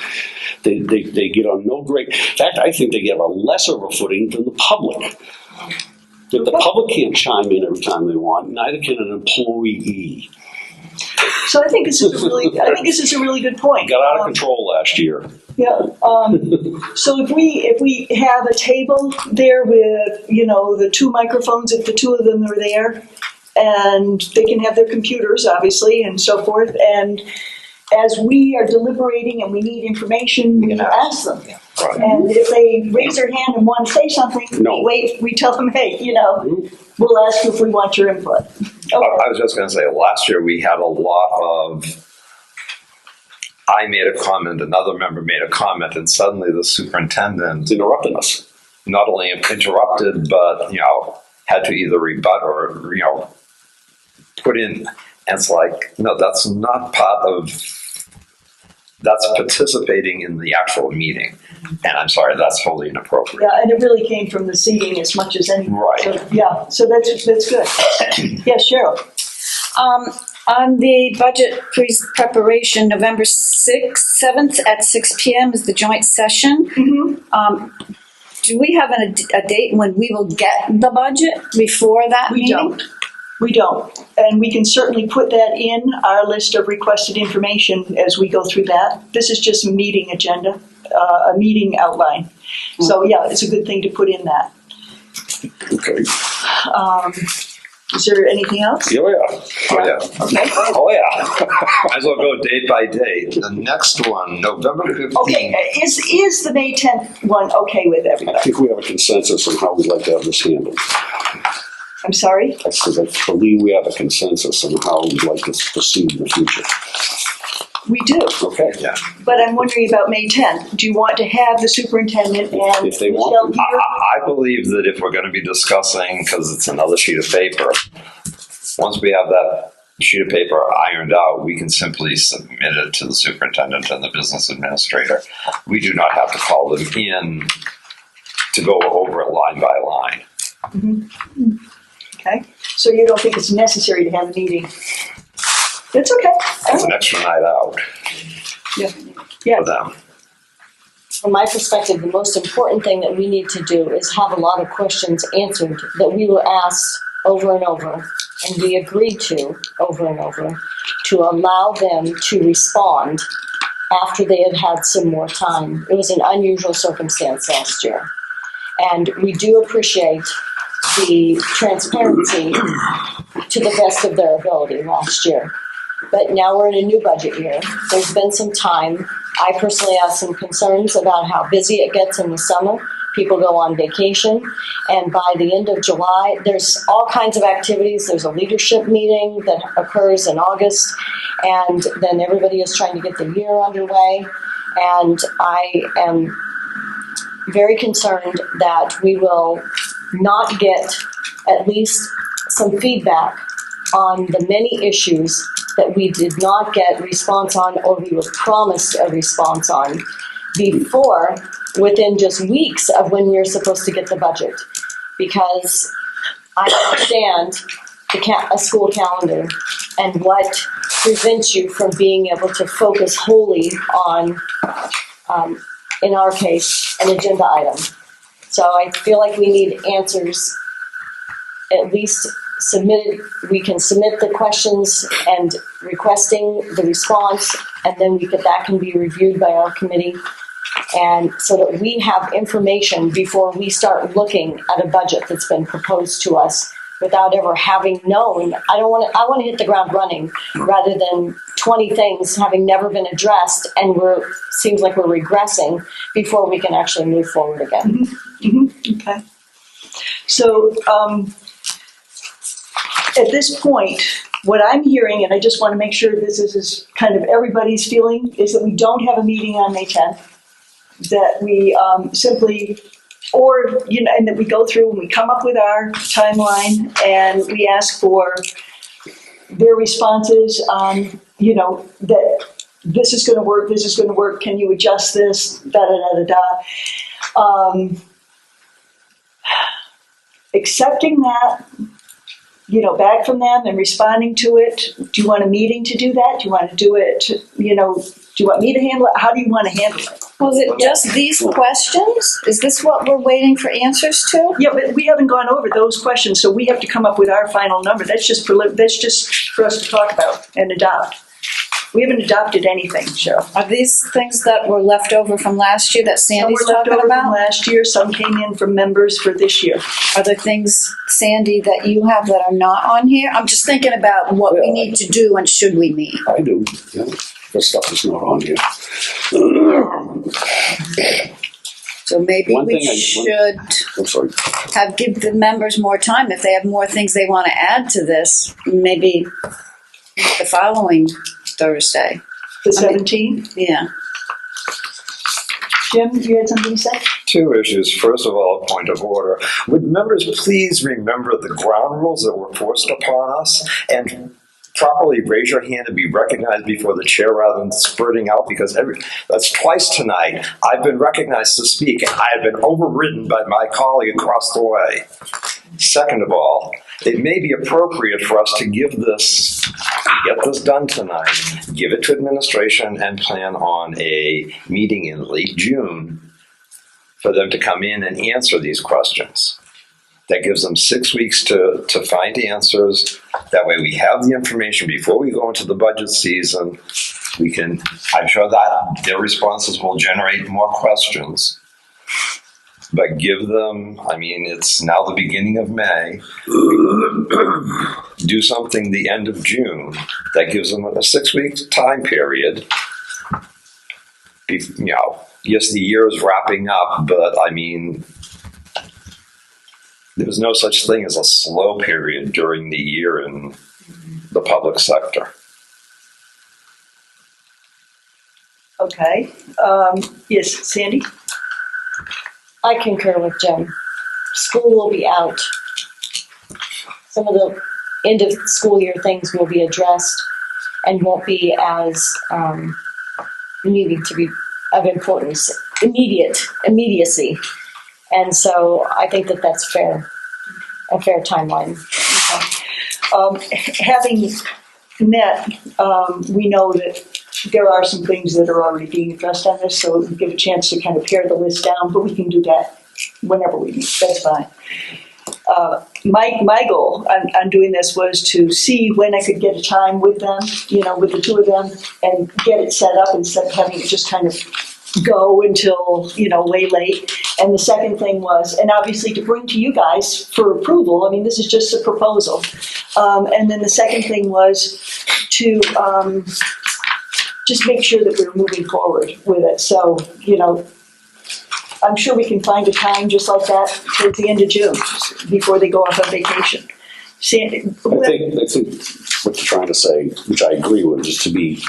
They get on no great, in fact, I think they get a lesser of a footing than the public. If the public can't chime in every time they want, neither can an employee. So I think this is a really good point. Got out of control last year. Yeah. So if we have a table there with the two microphones, if the two of them are there, and they can have their computers obviously and so forth, and as we are deliberating and we need information, we ask them. Yeah. Right. And if they raise their hand and want to say something, we tell them, hey, we'll ask you if we want your input. Okay. I was just going to say, last year we had a lot of, I made a comment, another member made a comment, and suddenly the superintendent Interrupting us. not only interrupted, but, had to either rebut or, put in. And it's like, no, that's not part of That's participating in the actual meeting. And I'm sorry, that's wholly inappropriate. Yeah, and it really came from the seating as much as anything. Right. So, yeah, so that's good. Yes, Cheryl. On the budget preparation, November 6th, 7th at 6 p.m. is the joint session. Do we have a date when we will get the budget before that meeting? We don't. And we can certainly put that in our list of requested information as we go through that. This is just a meeting agenda, a meeting outline. So, yeah, it's a good thing to put in that. Okay. Is there anything else? Yeah, yeah. Oh, yeah. Okay. Oh, yeah. Might as well go date by date. The next one, November 15th. Okay, is the May 10th one okay with I everybody? think we have a consensus on how we'd like to have this handled. I'm sorry? I said, I believe we have a consensus on how we'd like to proceed in the future. We do. Okay. Yeah. But I'm wondering about May 10th. Do you want to have the superintendent and If they want Michelle to. here? I believe that if we're going to be discussing, because it's another sheet of paper, once we have that sheet of paper ironed out, we can simply submit it to the superintendent and the business administrator. We do not have to call them in to go over it line by line. Okay. So you don't think it's necessary to have a meeting? That's okay. It's an extra night out Yeah. for them. From my perspective, the most important thing that we need to do is have a lot of questions answered that we were asked over and over, and we agreed to over and over, to allow them to respond after they had had some more time. It was an unusual circumstance last year. And we do appreciate the transparency to the best of their ability last year. But now we're in a new budget year. There's been some time. I personally have some concerns about how busy it gets in the summer. People go on vacation, and by the end of July, there's all kinds of activities. There's a leadership meeting that occurs in August, and then everybody is trying to get the year underway. And I am very concerned that we will not get at least some feedback on the many issues that we did not get response on, or we were promised a response on before, within just weeks of when we were supposed to get the budget. Because I understand a school calendar and what prevents you from being able to focus wholly on, in our case, an agenda item. So I feel like we need answers at least submitted. We can submit the questions and requesting the response, and then that can be reviewed by our committee, and so that we have information before we start looking at a budget that's been proposed to us without ever having known. I want to hit the ground running rather than 20 things having never been addressed, and seems like we're regressing before we can actually move forward again. Okay. So at this point, what I'm hearing, and I just want to make sure this is kind of everybody's feeling, is that we don't have a meeting on May 10th, that we simply, and that we go through and we come up with our timeline and we ask for their responses on, that this is going to work, can you adjust this, accepting that, back from them and responding to it. Do you want a meeting to do that? Do you want to do it, do you want me to handle it? How do you want to handle it? Was it just these questions? Is this what we're waiting for answers to? Yeah, but we haven't gone over those questions, so we have to come up with our final number. That's just for us to talk about and adopt. We haven't adopted anything, Cheryl. Are these things that were left over from last year that Sandy's Some were left talking over from about? last year. Some came in from members for this year. Are there things, Sandy, that you have that are not on here? I'm just thinking about what we need to do and should we meet. I do, yeah. The stuff is not on here. So maybe One we thing should I'm sorry. give the members more time. If they have more things they want to add to this, maybe the following Thursday. The 17th? Yeah. Jim, you had something to say? Two issues. First of all, a point of order. Would members please remember the ground rules that were forced upon us and properly raise your hand and be recognized before the chair rather than spurting out, because that's twice tonight. I've been recognized to speak, and I have been overridden by my colleague across the way. Second of all, it may be appropriate for us to get this done tonight, give it to administration, and plan on a meeting in late June for them to come in and answer these questions. That gives them 6 weeks to find answers. That way we have the information before we go into the budget season. I'm sure that their responses will generate more questions. But give them, it's now the beginning of May. Do something the end of June. That gives them a 6 week time period. Yes, the year is wrapping up, but there's no such thing as a slow period during the year in the public sector. Okay. Yes, Sandy? I concur with Jim. School will be out. Some of the end of school year things will be addressed and won't be as needing to be of importance, immediacy. And so I think that that's fair, a fair timeline. Having met, we know that there are some things that are already being addressed on this, so we give a chance to kind of pare the list down, but we can do that whenever we meet. That's fine. My goal on doing this was to see when I could get a time with them, with the two of them, and get it set up instead of having it just kind of go until, way late. And the second thing was, and obviously to bring to you guys for approval, this is just a proposal. And then the second thing was to just make sure that we're moving forward with it. So, I'm sure we can find a time just like that towards the end of June, before they go off on vacation. Sandy? I think what you're trying to say, which I agree with, is to be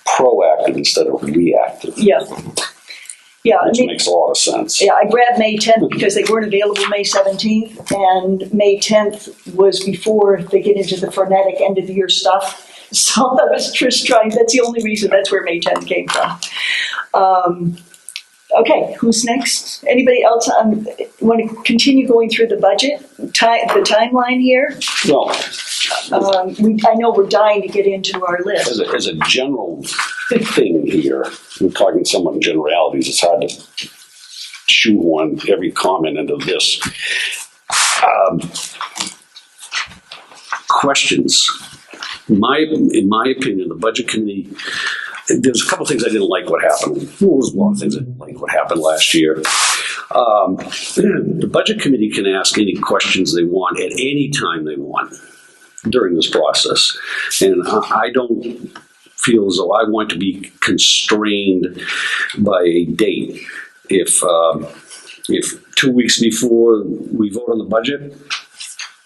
proactive instead of reactive. Yeah. Yeah, which makes a lot of sense. Yeah, I grabbed May 10th because they weren't available May 17th, and May 10th was before they get into the frenetic end of the year stuff. So I was just trying, that's the only reason, that's where May 10th came from. Okay, who's next? Anybody else want to continue going through the budget, the timeline here? Well, I know we're dying to get into our list. As a general thing here, we're talking somewhat in generalities. It's hard to shoehorn every comment into this. Questions. In my opinion, the budget committee, there's a couple things I didn't like what happened. There was a lot of things I didn't like what happened last year. The budget committee can ask any questions they want at any time they want during this process. And I don't feel as though I want to be constrained by a date. If 2 weeks before we vote on the budget,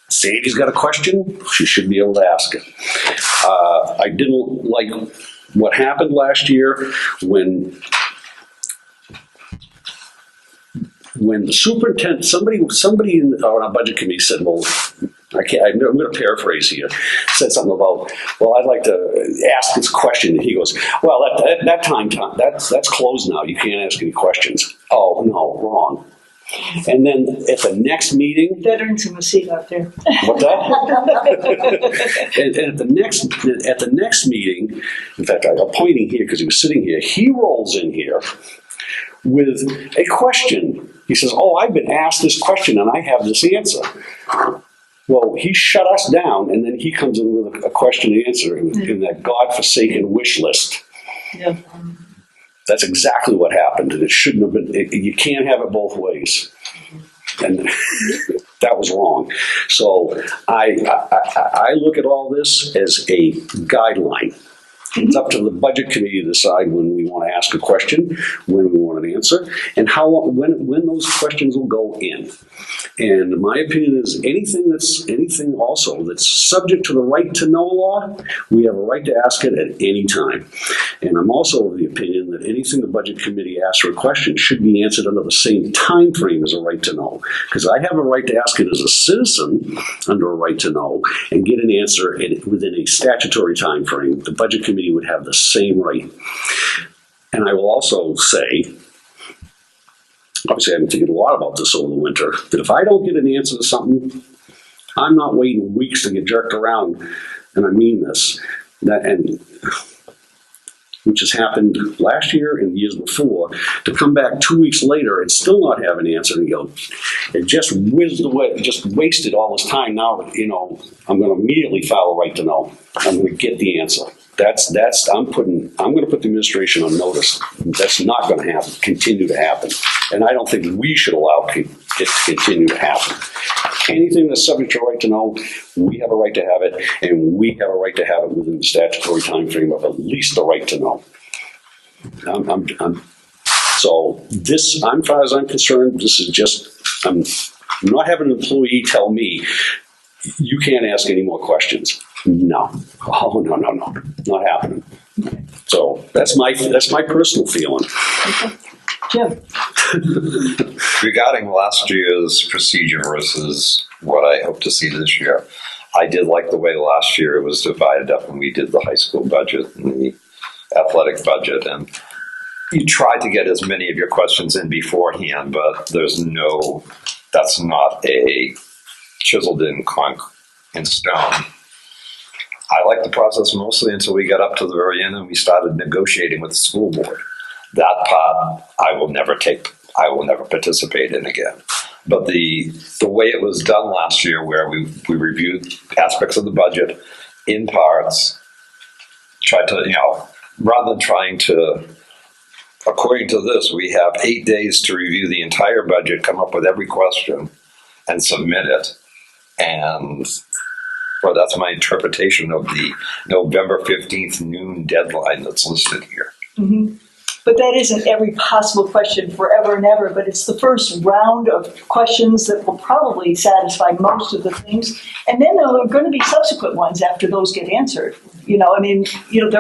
Sandy's got a question, she should be able to ask it. I didn't like what happened last year when the superintendent, somebody on our budget committee said, well, I'm going to paraphrase here, said something about, well, I'd like to ask this question. And he goes, well, that time, that's closed now. You can't ask any questions. Oh, no, wrong. And then at the next meeting, veterans in the seat out there. What's that? and at the next meeting, in fact, I'm pointing here because he was sitting here. He rolls in here with a question. He says, "Oh, I've been asked this question and I have this answer." Well, he shut us down, and then he comes in with a question and answer in that godforsaken wish list. Yeah. That's exactly what happened, and it shouldn't have been. You can't have it both ways, and that was wrong. So I look at all this as a guideline. It's up to the budget committee to decide when we want to ask a question, when we want an answer, and when those questions will go in. And my opinion is anything also that's subject to the right to know law, we have a right to ask it at any time. And I'm also of the opinion that anything the budget committee asks for a question should be answered under the same time frame as a right to know. Because I have a right to ask it as a citizen under a right to know and get an answer within a statutory time frame. The budget committee would have the same right. And I will also say, obviously I've been thinking a lot about this over the winter, that if I don't get an answer to something, I'm not waiting weeks to get jerked around, and I mean this, which has happened last year and years before, to come back 2 weeks later and still not have an answer and go, it just whizzed away, just wasted all this time. Now, I'm going to immediately file a right to know. I'm going to get the answer. I'm going to put the administration on notice. That's not going to continue to happen. And I don't think we should allow it to continue to happen. Anything that's subject to a right to know, we have a right to have it, and we have a right to have it within the statutory time frame of at least the right to know. So this, as far as I'm concerned, this is just, I'm not having an employee tell me, you can't ask any more questions. No. Oh, no. Not happening. So that's my personal feeling. Okay. Jim? Regarding last year's procedure versus what I hope to see this year, I did like the way last year it was divided up when we did the high school budget and the athletic budget. And you tried to get as many of your questions in beforehand, but that's not a chiseled in stone. I liked the process mostly until we got up to the very end and we started negotiating with the school board. That part I will never participate in again. But the way it was done last year, where we reviewed aspects of the budget in parts, tried to, rather than trying to, according to this, we have 8 days to review the entire budget, come up with every question, and submit it. And well, that's my interpretation of the November 15th noon deadline that's listed here. Mm-hmm. But that isn't every possible question forever and ever, but it's the first round of questions that will probably satisfy most of the things. And then there are going to be subsequent ones after those get answered. There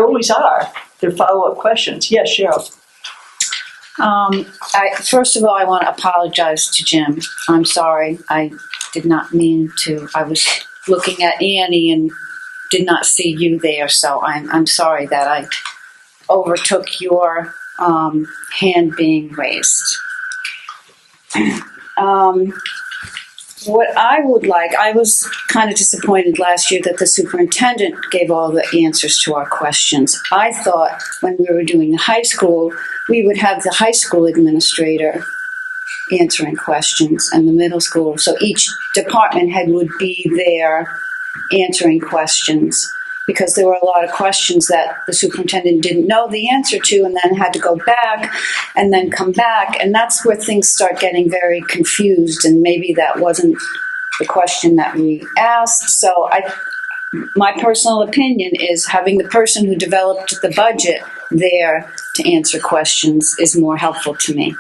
always are. There are follow-up questions. Yes, Cheryl. First of all, I want to apologize to Jim. I'm sorry. I did not mean to. I was looking at Annie and did not see you there, so I'm sorry that I overtook your hand being raised. What I would like, I was kind of disappointed last year that the superintendent gave all the answers to our questions. I thought when we were doing high school, we would have the high school administrator answering questions and the middle school. So each department head would be there answering questions, because there were a lot of questions that the superintendent didn't know the answer to and then had to go back and then come back. And that's where things start getting very confused, and maybe that wasn't the question that we asked. So my personal opinion is having the person who developed the budget there to answer questions is more helpful to me.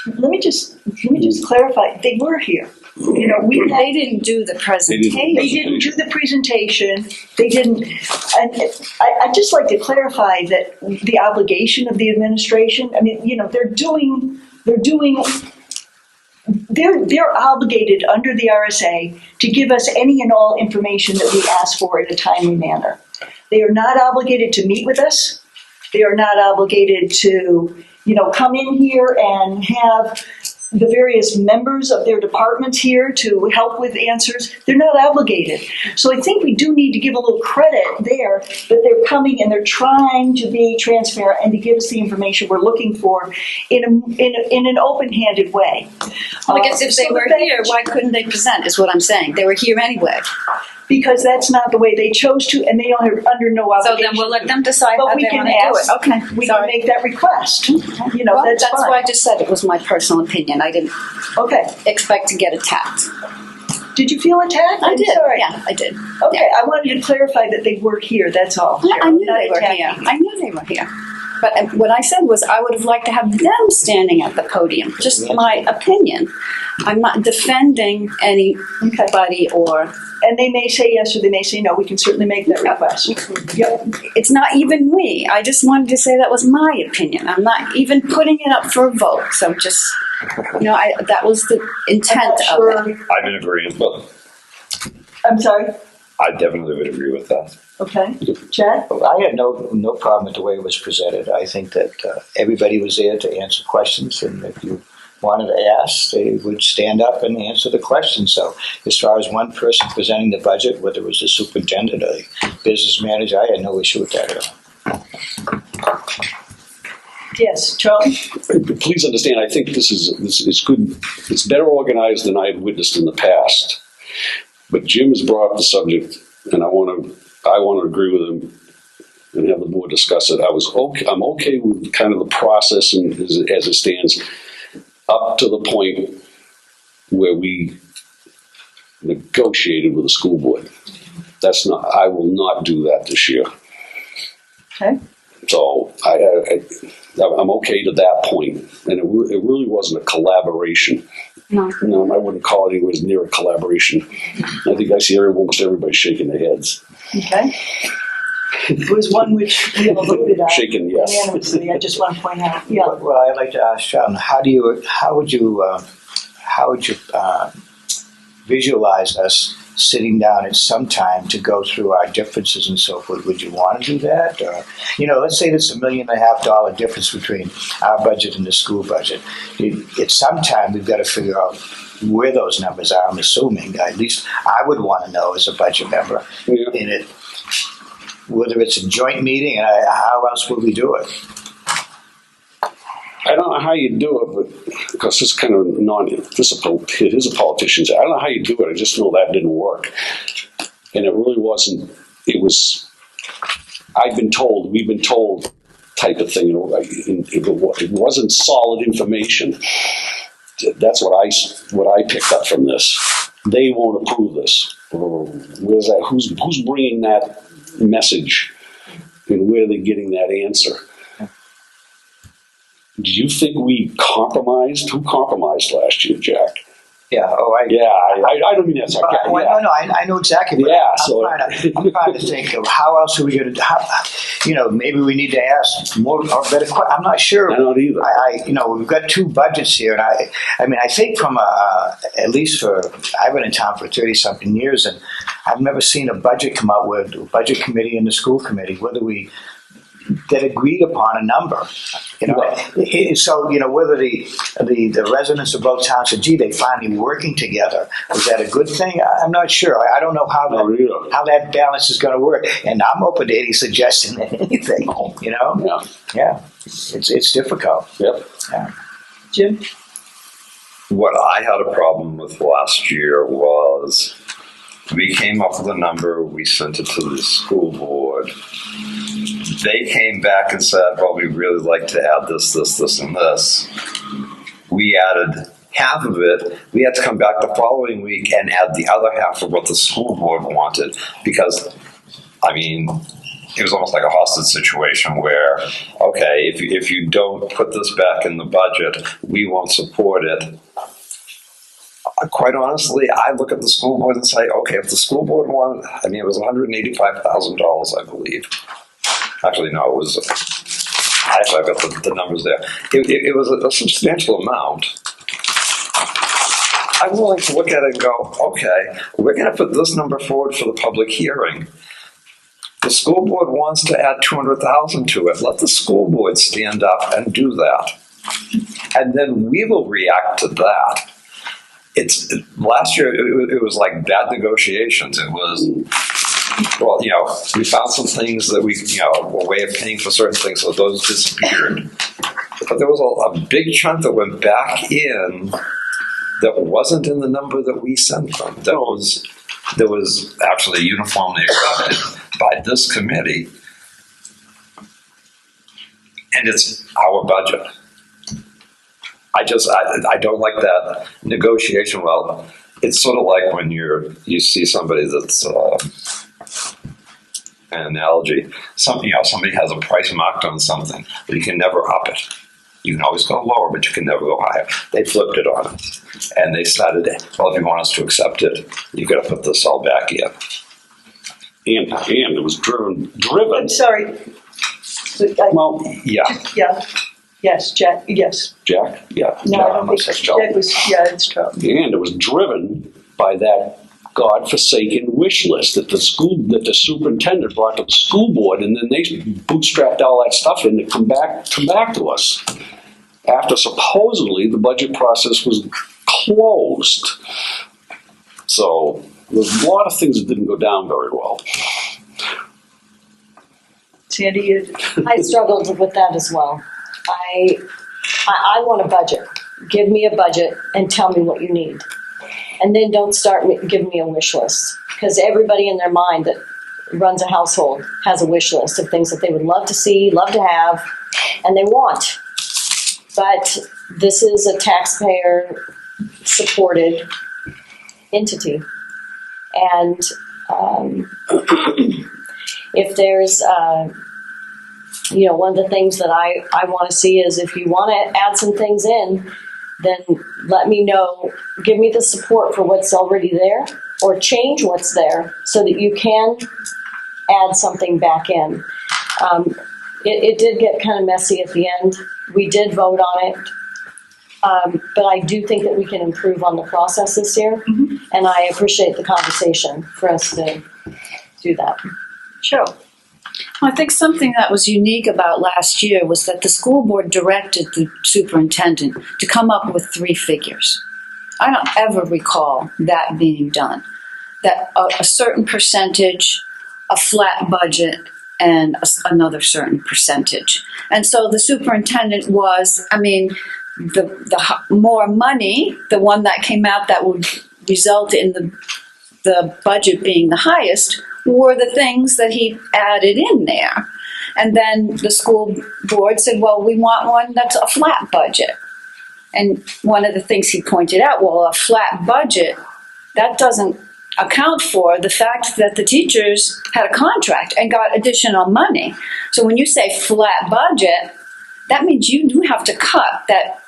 Let me just clarify. They were here. They didn't do the presentation. They didn't do the presentation. They didn't. And I'd just like to clarify that the obligation of the administration. I mean, they're obligated under the RSA to give us any and all information that we ask for in a timely manner. They are not obligated to meet with us. They are not obligated to, come in here and have the various members of their departments here to help with answers. They're not obligated. So I think we do need to give a little credit there that they're coming and they're trying to be transparent and to give us the information we're looking for in an open-handed way. Well, I guess if they were here, why couldn't they present, is what I'm saying. They were here anyway. Because that's not the way they chose to, and they are under no obligation. So then we'll let them decide how they want to do it. Okay, we can make that request. That's why I just said it was my personal opinion. I didn't expect to get attacked. Did you feel attacked? I I'm did, sorry. yeah, I did. Okay, I wanted to clarify that they were here, that's all. Yeah, I Cheryl, knew not they were attacking. here. I knew they were here. But what I said was I would have liked to have them standing at the podium, just my opinion. I'm not defending anybody or, And they may say yes or they may say no, we can certainly make that request. Yep. it's not even we. I just wanted to say that was my opinion. I'm not even putting it up for a vote. So just, that was the intent of it. I'm in agreement, but I'm sorry, I definitely would agree with that. okay. Chad? I had no problem with the way it was presented. I think that everybody was there to answer questions, and if you wanted to ask, they would stand up and answer the question. So as far as one person presenting the budget, whether it was the superintendent or the business manager, I had no issue with that at all. Yes, Charlie? Please understand, I think this is good. It's better organized than I have witnessed in the past. But Jim has brought up the subject, and I want to agree with him and have the board discuss it. I'm okay with kind of the process and as it stands up to the point where we negotiated with the school board. I will not do that this year. Okay. So I'm okay to that point, and it really wasn't a collaboration. No. No, I wouldn't call it anywhere near a collaboration. I think I see almost everybody shaking their heads. Okay. It was one which we all voted on. Shaking, yes. Unanimously, I just want to point out. Yeah. Well, I'd like to ask Sheldon, how would you visualize us sitting down at some time to go through our differences and so forth? Would you want to do that? Or, let's say there's $1.5 million difference between our budget and the school budget. At some time, we've got to figure out where those numbers are, I'm assuming. At least I would want to know as a budget member. Yeah. In it, whether it's a joint meeting, and how else would we do it? I don't know how you do it, but because it's kind of it is a politician's. I don't know how you do it. I just know that didn't work, and it really wasn't. It was. We've been told, type of thing. It wasn't solid information. That's what I picked up from this. They won't approve this. Where's that? Who's bringing that message, and where are they getting that answer? Do you think we compromised? Who compromised last year, Jack? Yeah. Oh, I don't mean that sarcastic. Well, no, I know exactly. Yeah. I'm trying to think of how else are we going to. Maybe we need to ask more or better questions. I'm not sure. I don't either. We've got two budgets here, and I think from at least I've been in town for 30-something years, and I've never seen a budget come out with a budget committee and the school committee that agreed upon a number. So whether the residents of both towns said, gee, they finally working together, was that a good thing? I'm not sure. I don't know how that balance is going to work, and I'm open to any suggestion and anything. Yeah, it's difficult. Yep. Yeah. Jim? What I had a problem with last year was we came up with a number, we sent it to the school board. They came back and said, well, we really like to add this, and this. We added half of it. We had to come back the following week and add the other half of what the school board wanted because, it was almost like a hostage situation where, okay, if you don't put this back in the budget, we won't support it. Quite honestly, I look at the school board and say, okay, if the school board wanted, it was $185,000, I believe. Actually, no, it was, I've got the numbers there. It was a substantial amount. I'm willing to look at it and go, okay, we're going to put this number forward for the public hearing. The school board wants to add $200,000 to it. Let the school board stand up and do that. And then we will react to that. Last year, it was like bad negotiations. It was, we found some things that we, a way of paying for certain things, so those disappeared. But there was a big chunk that went back in that wasn't in the number that we sent them. That was actually uniformly accepted by this committee. And it's our budget. I don't like that negotiation. Well, it's sort of like when you see somebody that's an analogy. Somebody has a price marked on something, but you can never up it. You can always go lower, but you can never go higher. They flipped it on us, and they started, well, if you want us to accept it, you got to put this all back in. And it was driven. I'm sorry. Well, Yeah. Yeah. Yes, Jack. Yes. Jack, yeah. No, I don't think that's so. Jack was. Yeah, it's true. And it was driven by that godforsaken wish list that the superintendent brought to the school board, and then they bootstrapped all that stuff in to come back to us after supposedly the budget process was closed. So there's a lot of things that didn't go down very well. Sandy, I struggled with that as well. I want a budget. Give me a budget and tell me what you need. And then don't start giving me a wish list. Because everybody in their mind that runs a household has a wish list of things that they would love to see, love to have, and they want. But this is a taxpayer-supported entity. And if there's... one of the things that I want to see is if you want to add some things in, then let me know, give me the support for what's already there, or change what's there so that you can add something back in. It did get kind of messy at the end. We did vote on it, but I do think that we can improve on the process this year, and I appreciate the conversation for us to do that. sure. I think something that was unique about last year was that the school board directed the superintendent to come up with 3 figures. I don't ever recall that being done. That a certain percentage, a flat budget, and another certain percentage. And so the superintendent was, the more money, the one that came out that would result in the budget being the highest, were the things that he added in there. And then the school board said, well, we want one that's a flat budget. And one of the things he pointed out, well, a flat budget, that doesn't account for the fact that the teachers had a contract and got additional money. So when you say flat budget, that means you do have to cut that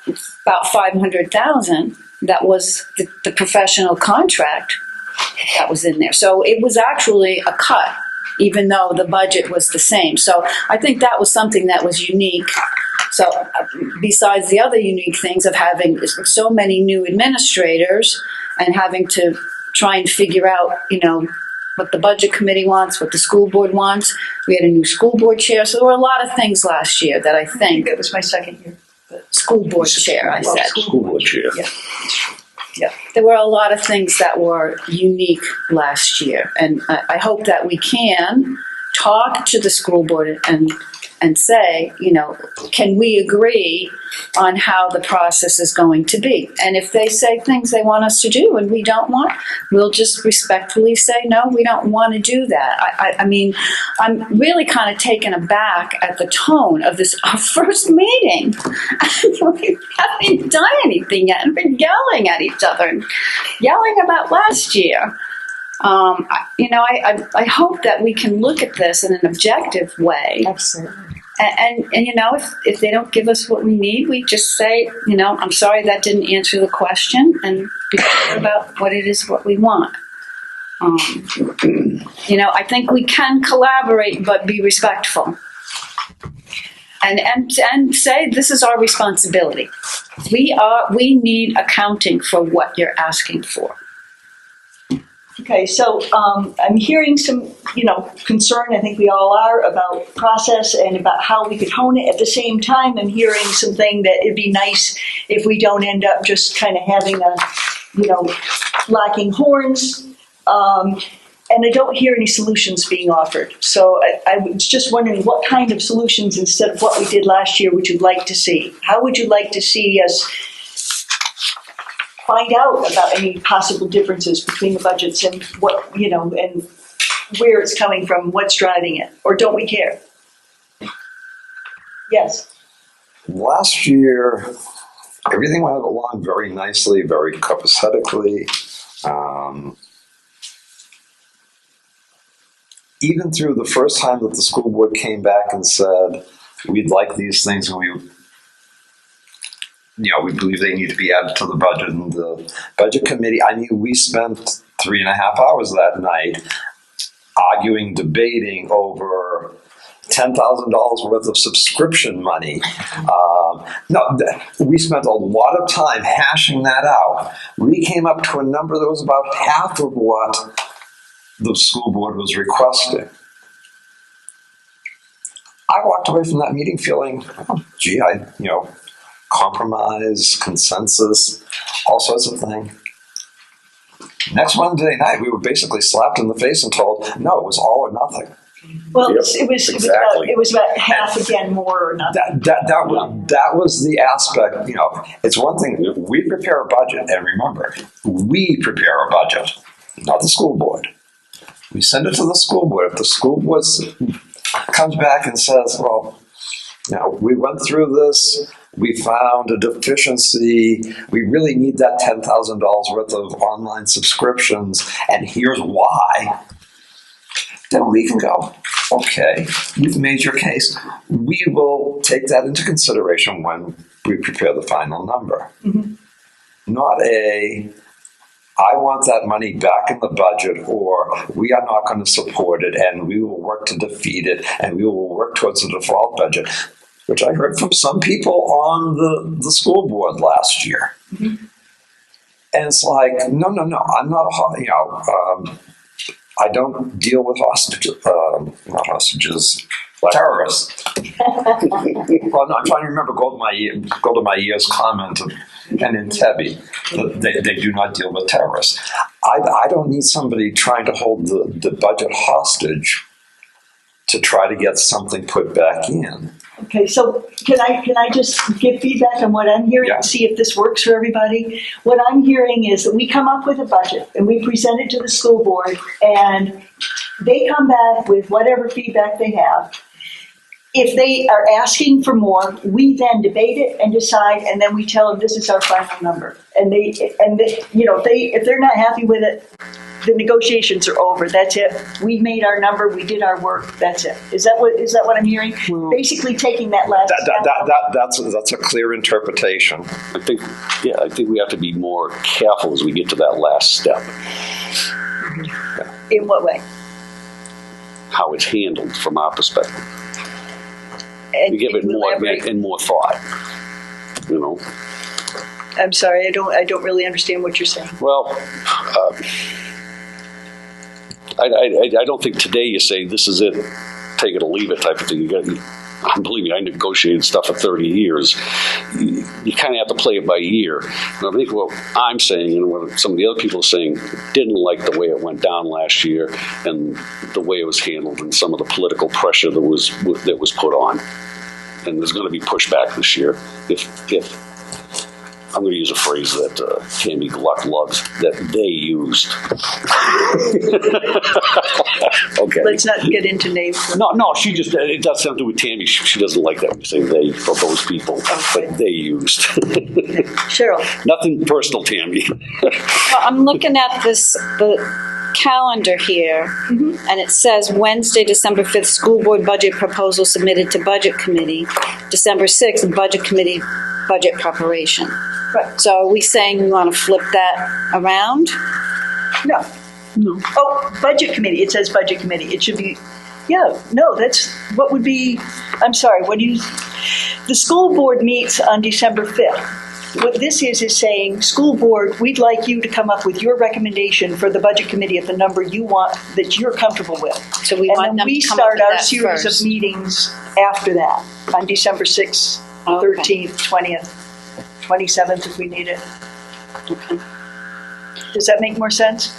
about $500,000 that was the professional contract that was in there. So it was actually a cut, even though the budget was the same. So I think that was something that was unique. So besides the other unique things of having so many new administrators and having to try and figure out, what the budget committee wants, what the school board wants. We had a new school board chair. So there were a lot of things last year that I think. It was my second year. School board chair, I said. School board chair. Yeah. Yeah, there were a lot of things that were unique last year, and I hope that we can talk to the school board and say, can we agree on how the process is going to be? And if they say things they want us to do and we don't want, we'll just respectfully say, no, we don't want to do that. I'm really kind of taken aback at the tone of this, our first meeting. We haven't done anything yet and been yelling at each other and yelling about last year. I hope that we can look at this in an objective way. Absolutely. And if they don't give us what we need, we just say, I'm sorry that didn't answer the question, and be clear about what it is what we want. I think we can collaborate, but be respectful. And say this is our responsibility. We need accounting for what you're asking for. Okay, so I'm hearing some, concern, I think we all are, about process and about how we could hone it. At the same time, I'm hearing something that it'd be nice if we don't end up just kind of having lacking horns. And I don't hear any solutions being offered. So I was just wondering what kind of solutions instead of what we did last year would you like to see? How would you like to see us find out about any possible differences between the budgets and what, and where it's coming from, what's driving it, or don't we care? Yes. Last year, everything went along very nicely, very copacetically. Even through the first time that the school board came back and said, we'd like these things and we believe they need to be added to the budget. And the budget committee, I mean, we spent 3.5 hours that night arguing, debating over $10,000 worth of subscription money. We spent a lot of time hashing that out. We came up to a number that was about half of what the school board was requesting. I walked away from that meeting feeling, compromise, consensus, all sorts of things. Next Wednesday night, we were basically slapped in the face and told, no, it was all or nothing. Well, Yep, it was about half again, more or nothing. That was the aspect, it's one thing, we prepare a budget, and remember, we prepare a budget, not the school board. We send it to the school board. If the school board comes back and says, well, we went through this, we found a deficiency, we really need that $10,000 worth of online subscriptions, and here's why, then we can go, okay, you've made your case. We will take that into consideration when we prepare the final number. Mm-hmm. Not I want that money back in the budget, or we are not going to support it, and we will work to defeat it, and we will work towards a default budget, which I heard from some people on the school board last year. Mm-hmm. And it's like, no, I'm not, I don't deal with terrorists. Well, no, I'm trying to remember Golda Meir's comment and in Tebby, they do not deal with terrorists. I don't need somebody trying to hold the budget hostage to try to get something put back in. Okay, so can I just give feedback on what I'm hearing and see if this works for everybody? What I'm hearing is that we come up with a budget and we present it to the school board, and they come back with whatever feedback they have. If they are asking for more, we then debate it and decide, and then we tell them this is our final number. And if they're not happy with it, the negotiations are over. That's it. We made our number. We did our work. That's it. Is that what I'm hearing? Well, basically, taking that last. That's a clear interpretation. I think we have to be more careful as we get to that last step. Mm-hmm. In what way? How it's handled from our perspective. And we give it more thought. I'm sorry, I don't really understand what you're saying. Well, I don't think today you say this is it, take it or leave it type of thing. Believe me, I negotiated stuff for 30 years. You kind of have to play it by ear. And I think what I'm saying and what some of the other people are saying, didn't like the way it went down last year and the way it was handled and some of the political pressure that was put on. And there's going to be pushback this year if I'm going to use a phrase that Tammy Gluck loves, that they used. Okay. Let's not get into names. No, she just, it does something to do with Tammy. She doesn't like that when you say they, for those people, but they used. Cheryl. Nothing personal, Tammy. Well, I'm looking at the calendar here, mm-hmm. and it says Wednesday, December 5th, school board budget proposal submitted to budget committee. December 6th, budget committee budget preparation. Right. So are we saying we want to flip that around? No. Oh, budget committee. It says budget committee. It should be, that's what would be, I'm sorry, the school board meets on December 5th. What this is saying, school board, we'd like you to come up with your recommendation for the budget committee at the number you want, that you're comfortable with. So we want them to come start up with our series first. Of meetings after that, on December 6th, 13th, 20th. 27th if we need it. Okay. Does that make more sense?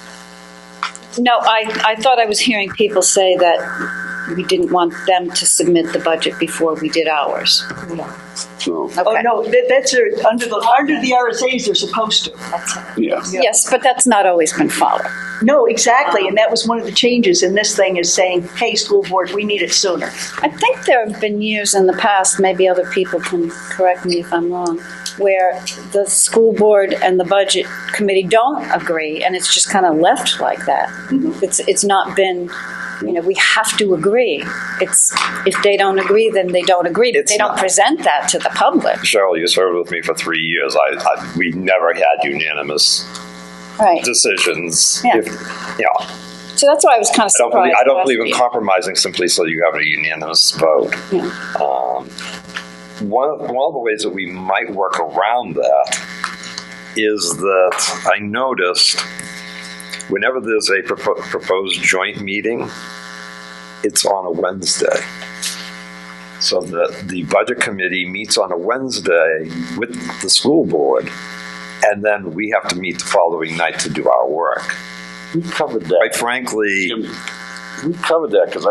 No, I thought I was hearing people say that we didn't want them to submit the budget before we did ours. No. Okay. Oh no, that's under the RSAs they're supposed to. Yeah. Yes, but that's not always been followed. No, exactly, and that was one of the changes in this thing is saying, hey, school board, we need it sooner. I think there have been years in the past, maybe other people can correct me if I'm wrong, where the school board and the budget committee don't agree, and it's just kind of left like that. It's not been, we have to agree. It's, if they don't agree, then they don't agree. But they don't present that to the public. Cheryl, you served with me for 3 years. We never had unanimous Right. decisions. Yeah. So that's why I was kind of surprised. I don't believe in compromising simply so you have a unanimous vote. Yeah. One of the ways that we might work around that is that I noticed whenever there's a proposed joint meeting, it's on a Wednesday. So that the budget committee meets on a Wednesday with the school board, and then we have to meet the following night to do our work. We covered that. Quite frankly, We covered that because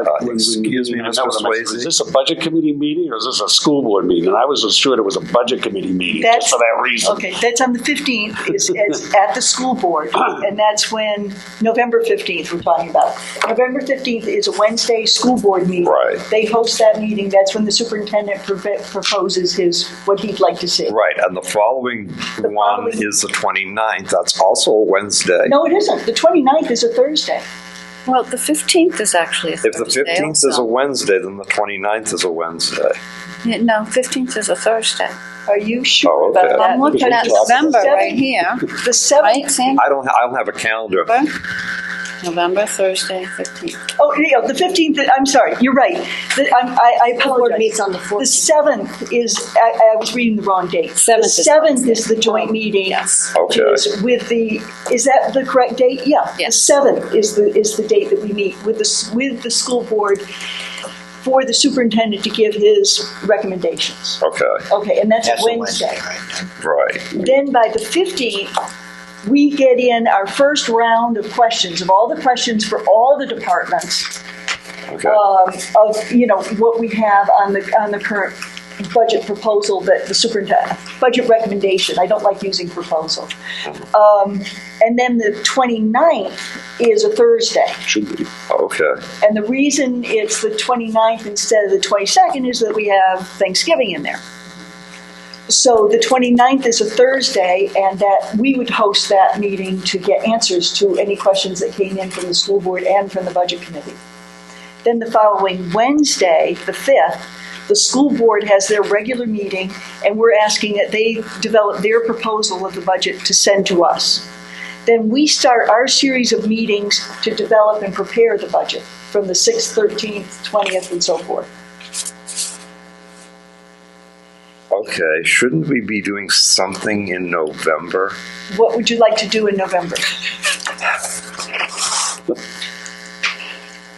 excuse me, Mr. Swayze. Is this a budget committee meeting or is this a school board meeting? And I was assured it was a budget committee meeting just for that reason. Okay, that's on the 15th, is at the school board, and that's when, November 15th we're talking about. November 15th is a Wednesday school board meeting. Right. They host that meeting, that's when the superintendent proposes what he'd like to see. Right, and the following one is the 29th. That's also a Wednesday. No, it isn't. The 29th is a Thursday. Well, the 15th is actually a If the Thursday 15th is also. a Wednesday, then the 29th is a Wednesday. Yeah, no, 15th is a Thursday. Are you sure Oh, okay. about that? I'm looking at Because November the right 7th here. The 7th. Right, Sam? I don't have a calendar. November, Thursday, 15th. Oh, yeah, the 15th, I'm sorry, you're right. I The board apologize. meets on the The 14th. 7th is, I was reading the wrong date. Seventh The is 7th is the joint meeting. Yes. Okay. Is that the correct date? Yeah. Yes. The 7th is the date that we meet with the school board for the superintendent to give his recommendations. Okay, Okay, and that's a That's a Wednesday. right? right. Then by the 15th, we get in our first round of questions, of all the questions for all the departments, Okay. of what we have on the current budget proposal that the superintendent, budget recommendation. I don't like using proposal. And then the 29th is a Thursday. Should be. Okay. And the reason it's the 29th instead of the 22nd is that we have Thanksgiving in there. So the 29th is a Thursday, and that we would host that meeting to get answers to any questions that came in from the school board and from the budget committee. Then the following Wednesday, the 5th, the school board has their regular meeting, and we're asking that they develop their proposal of the budget to send to us. Then we start our series of meetings to develop and prepare the budget from the 6th, 13th, 20th, and so forth. Okay, shouldn't we be doing something in November? What would you like to do in November?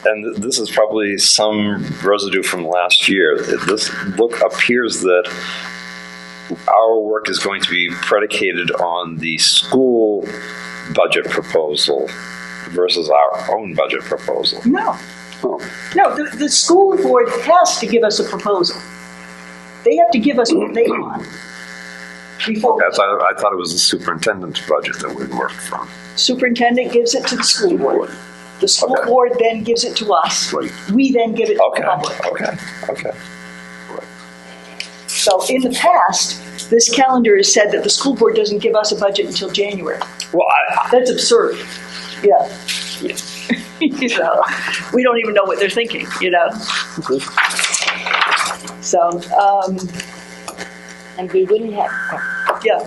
And this is probably some residue from last year. This book appears that our work is going to be predicated on the school budget proposal versus our own budget proposal. No. Oh. No, the school board has to give us a proposal. They have to give us what they want. Before As I thought it was the superintendent's budget that we'd work from. superintendent gives it to the school board. The school Okay. board then gives it to us. Right. We then give it to Okay, the public. okay. So in the past, this calendar has said that the school board doesn't give us a budget until January. Well, That's absurd. Yeah. We don't even know what they're thinking, So, And we wouldn't have, yeah.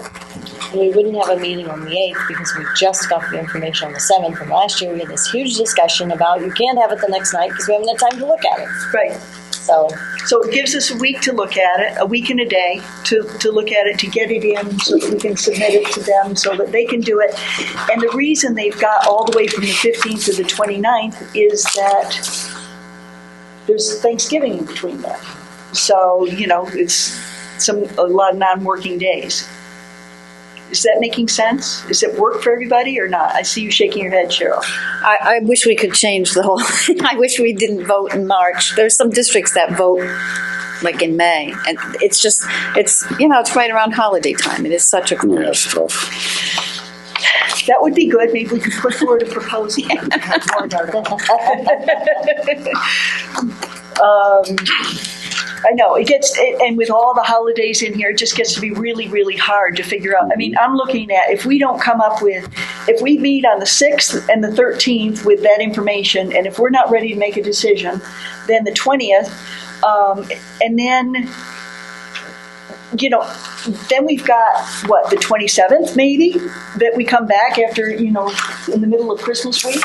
we wouldn't have a meeting on the 8th because we just got the information on the 7th. And last year we had this huge discussion about you can't have it the next night because we haven't had time to look at it. Right. So it gives us a week to look at it, a week and a day to look at it, to get it in so that we can submit it to them so that they can do it. And the reason they've got all the way from the 15th to the 29th is that there's Thanksgiving in between there. So, it's a lot of non-working days. Is that making sense? Does it work for everybody or not? I see you shaking your head, Cheryl. I wish we could change the whole thing. I wish we didn't vote in March. There's some districts that vote like in May, and it's right around holiday time. It is such a Yeah, it's tough. That would be good. Maybe we could put forward a proposal. I know it gets, and with all the holidays in here, it just gets to be really, really hard to figure out. I mean, I'm looking at if we don't come up with, if we meet on the 6th and the 13th with that information, and if we're not ready to make a decision, then the 20th, and then, then we've got what, the 27th maybe, that we come back after, in the middle of Christmas week.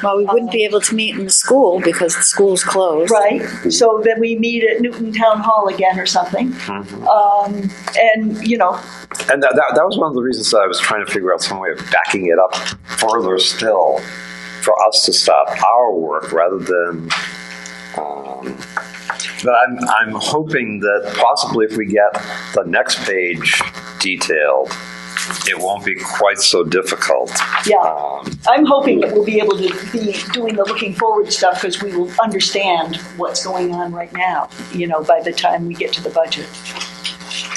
Well, we wouldn't be able to meet in the school because the school's closed. Right. So then we meet at Newton Town Hall again or something. And, And that was one of the reasons that I was trying to figure out some way of backing it up further still for us to stop our work rather than. But I'm hoping that possibly if we get the next page detailed, it won't be quite so difficult. yeah, I'm hoping that we'll be able to be doing the looking forward stuff because we will understand what's going on right now, by the time we get to the budget.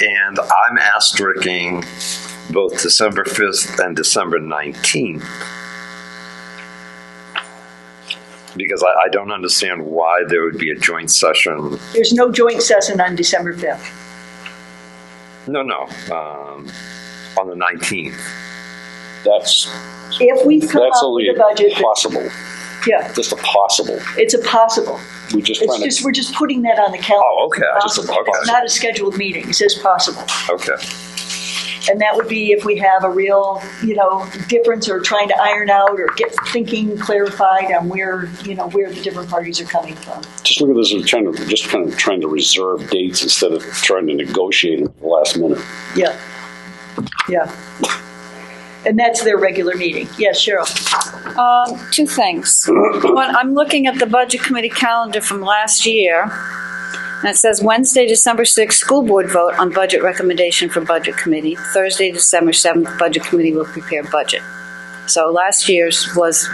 And I'm asterisking both December 5th and December 19th. Because I don't understand why there would be a joint session. There's no joint session on December 5th. No, on the 19th. That's If we come up only with a budget, possible. yeah, Just a possible. it's a possible. We just trying to. We're just putting that on the calendar. Oh, okay. Possible. Okay. It's not a scheduled meeting. It says possible. Okay. And that would be if we have a real, difference or trying to iron out or get thinking clarified on where the different parties are coming from. Just look at this as trying to reserve dates instead of trying to negotiate at the last minute. Yeah. Yeah. And that's their regular meeting. Yes, Cheryl. Two things. One, I'm looking at the budget committee calendar from last year, and it says Wednesday, December 6th, school board vote on budget recommendation for budget committee. Thursday, December 7th, budget committee will prepare budget. So last year's was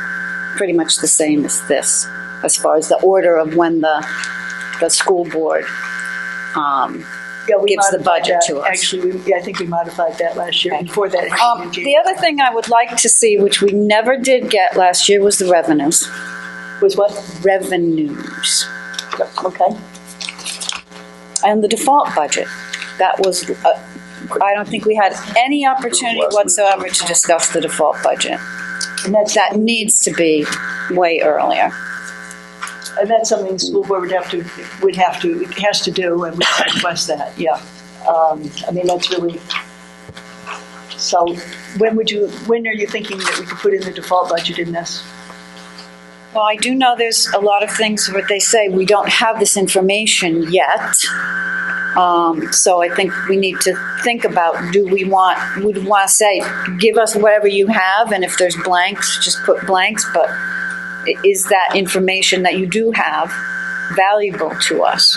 pretty much the same as this, as far as the order of when the school board We gives the modified budget that. to us. Actually, I think we modified that last year. Okay. Before that, The other thing I would like to see, which we never did get last year, was the revenues. was what? Revenues. Okay. And the default budget. That was, I don't think we had any opportunity whatsoever to discuss the default budget. And That needs to be way earlier. that's something the school board it has to do, and we can request that. Yeah. That's really. So, when are you thinking that we could put in the default budget in this? Well, I do know there's a lot of things where they say we don't have this information yet. So I think we need to think about, we'd want to say, give us whatever you have, and if there's blanks, just put blanks, but is that information that you do have valuable to us?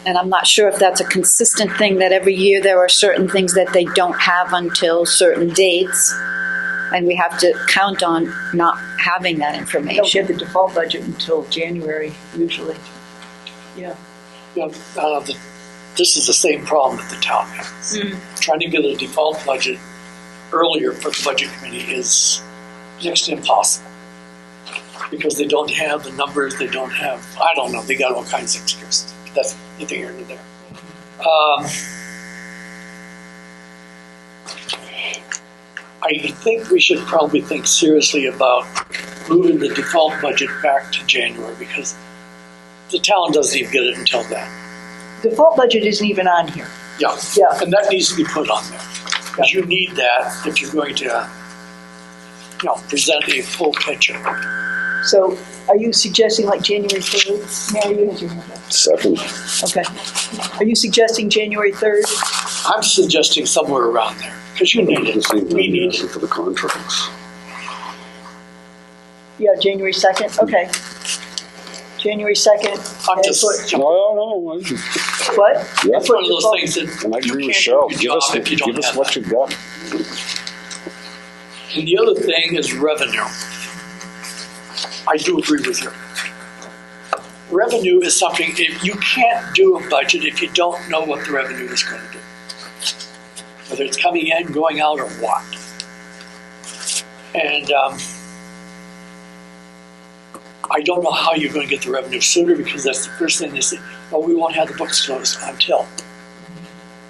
And I'm not sure if that's a consistent thing, that every year there are certain things that they don't have until certain dates, and we have to count on not having that We don't information. get the default budget until January, usually. Yeah. This is the same problem that the town has. Trying to get a default budget earlier for the budget committee is next to impossible. Because they don't have the numbers, they don't have, I don't know, they got all kinds of excuses. That's neither here nor there. I think we should probably think seriously about moving the default budget back to January, because the town doesn't even get it until then. Default budget isn't even on here. Yeah. Yeah. And that needs to be put on there. Because you need that if you're going to, present a full picture. So, are you suggesting like January 3rd? Mary, you had your hand up. Second. Okay. Are you suggesting January 3rd? I'm suggesting somewhere around there, because you need At the same it. time, We you're need asking it. for the contracts. Yeah, January 2nd? Okay. January 2nd. I'm just, No. What? Yeah. it's one of those things that And I you agree with can't Cheryl. do a Give us, job if you don't give us have what that. you got. And the other thing is revenue. I do agree with you. Revenue is something, if you can't do a budget if you don't know what the revenue is going to do. Whether it's coming in, going out, or what. And I don't know how you're going to get the revenue sooner because that's the first thing they say. Well, we won't have the books closed until.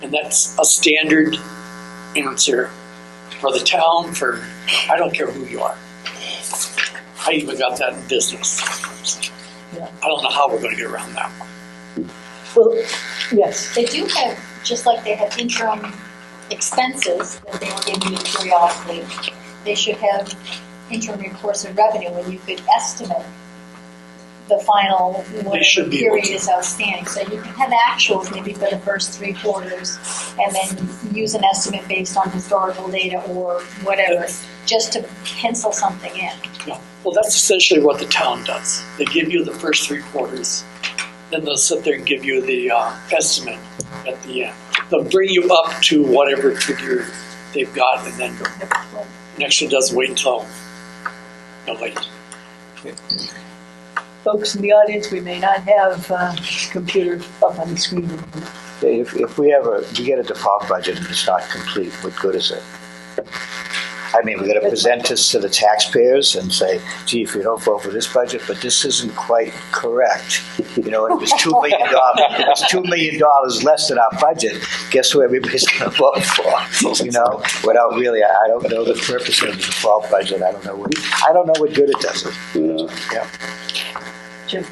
And that's a standard answer for the town, for I don't care who you are. I even got that in business. I don't know how we're going to get around that. Well, yes. They do have, just like they have interim expenses that they will give you periodically, they should have interim reports of revenue when you could estimate the final whatever period is outstanding. So you can have actuals maybe for the first 3 quarters and then use an estimate based on historical data or whatever, just to pencil something in. Yeah. Well, that's essentially what the town does. They give you the first 3 quarters, then they'll sit there and give you the estimate at the end. They'll bring you up to whatever figure they've got, and then next one doesn't wait until later. Folks in the audience, we may not have computers up on the screen. If we get a default budget and it's not complete, what good is it? I mean, we're going to present this to the taxpayers and say, gee, if you don't vote for this budget, but this isn't quite correct. You know, it was $2 million. It's $2 million less than our budget. Guess who everybody's going to vote for? You know, without really, I don't know the purpose of the default budget. I don't know what good it does. Yeah. Jim.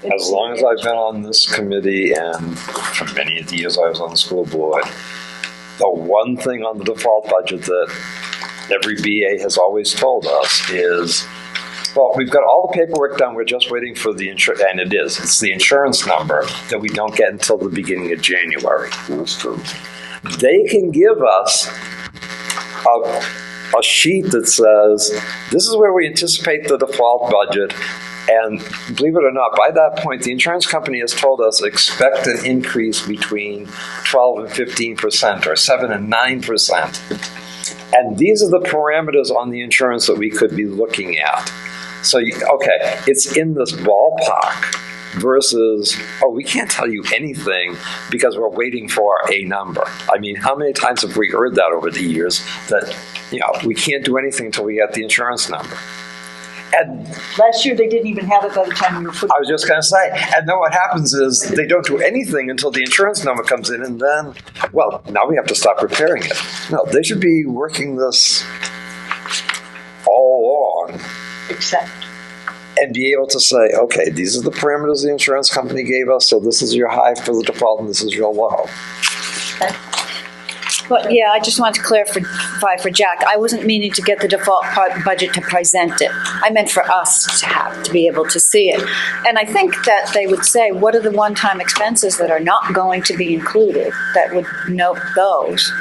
As long as I've been on this committee and for many of the years I was on the school board, the one thing on the default budget that every BA has always told us is, well, we've got all the paperwork done, we're just waiting for the insurance, and it's the insurance number that we don't get until the beginning of January. That's true. They can give us a sheet that says, this is where we anticipate the default budget. And believe it or not, by that point, the insurance company has told us expect an increase between 12 and 15%, or 7 and 9%. And these are the parameters on the insurance that we could be looking at. So, okay, it's in this ballpark versus, oh, we can't tell you anything because we're waiting for a number. I mean, how many times have we heard that over the years that, we can't do anything until we get the insurance number? And last year they didn't even have it by the time we were putting. I was just going to say, and then what happens is they don't do anything until the insurance number comes in, and then, well, now we have to stop repairing it. No, they should be working this all along. Except. And be able to say, okay, these are the parameters the insurance company gave us, so this is your high for the default and this is your low. Okay. But yeah, I just wanted to clarify for Jack. I wasn't meaning to get the default budget to present it. I meant for us to be able to see it. And I think that they would say, what are the one-time expenses that are not going to be included? That would note those.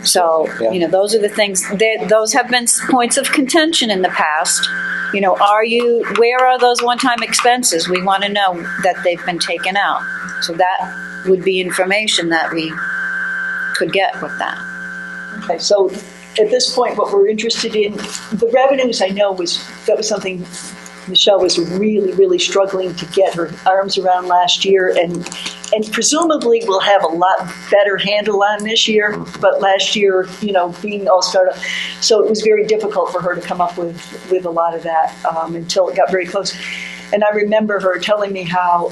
So, those are the things. Those have been points of contention in the past. Where are those one-time expenses? We want to know that they've been taken out. So that would be information that we could get with that. Okay, so at this point, what we're interested in, the revenues, I know that was something Michelle was really, really struggling to get her arms around last year, and presumably we'll have a lot better handle on this year, but last year, being all startup, so it was very difficult for her to come up with a lot of that until it got very close. And I remember her telling me how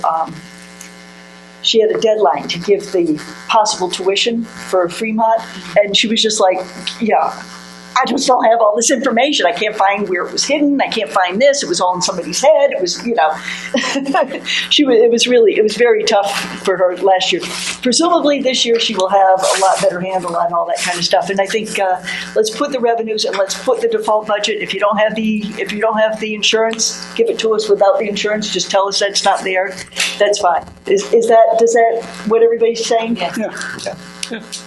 she had a deadline to give the possible tuition for Fremont, and she was just like, I just don't have all this information. I can't find where it was hidden. I can't find this. It was all in somebody's head. It was, it was very tough for her last year. Presumably this year she will have a lot better handle on all that kind of stuff. And I think let's put the revenues and let's put the default budget. If you don't have the insurance, give it to us without the insurance. Just tell us that's not there. That's fine. Does that what everybody's saying? Yes.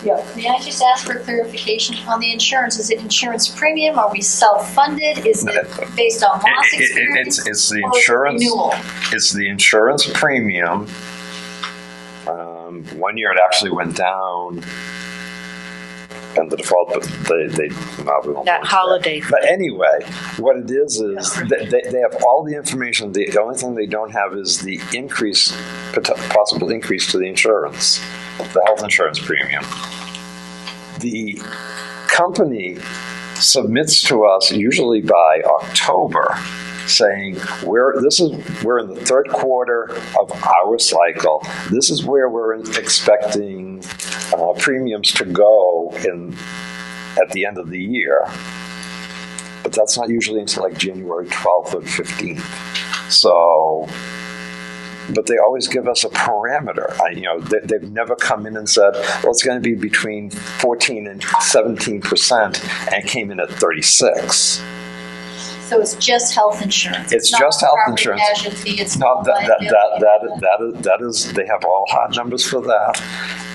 Yeah. May I just ask for clarification on the insurance? Is it insurance premium? Are we self-funded? Is it based on loss experience? It's the insurance. Renewal? It's the insurance premium. 1 year it actually went down, and the default, but they that holiday. But anyway, what it is they have all the information. The only thing they don't have is the possible increase to the insurance, the health insurance premium. The company submits to us usually by October saying we're in the third quarter of our cycle. This is where we're expecting premiums to go at the end of the year. But that's not usually until like January 12th or 15th. So, but they always give us a parameter. They've never come in and said, well, it's going to be between 14 and 17%, and it came in at 36. So it's just health insurance. It's not just health property insurance. Casualty, it's No, not liability. that is, they have all hard numbers for that.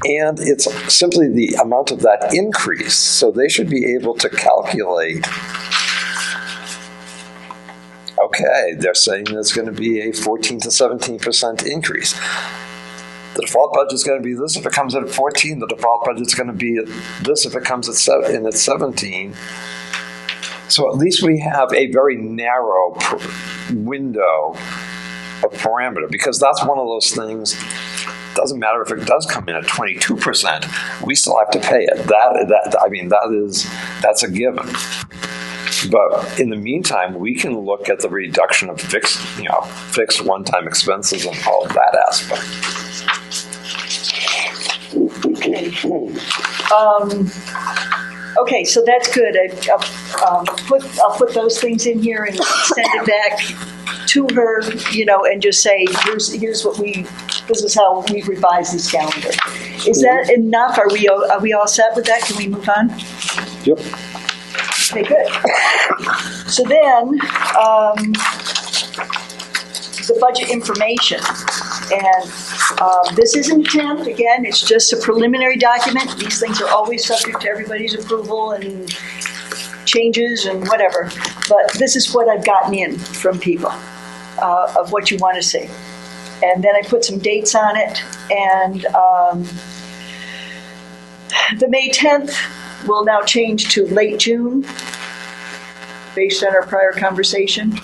And it's simply the amount of that increase. So they should be able to calculate, okay, they're saying there's going to be a 14 to 17% increase. The default budget is going to be this if it comes in at 14. The default budget is going to be this if it comes at 17. So at least we have a very narrow window of parameter, because that's one of those things. Doesn't matter if it does come in at 22%, we still have to pay it. That's a given. But in the meantime, we can look at the reduction of fixed one-time expenses and all of that aspect. Okay, so that's good. I'll put those things in here and send it back to her, and just say, here's what this is how we've revised this calendar. Is that enough? Are we all set with that? Can we move on? Yep. Okay, good. So then, the budget information. And this isn't a temp. Again, it's just a preliminary document. These things are always subject to everybody's approval and changes and whatever. But this is what I've gotten in from people of what you want to see. And then I put some dates on it. And the May 10th will now change to late June, based on our prior conversation.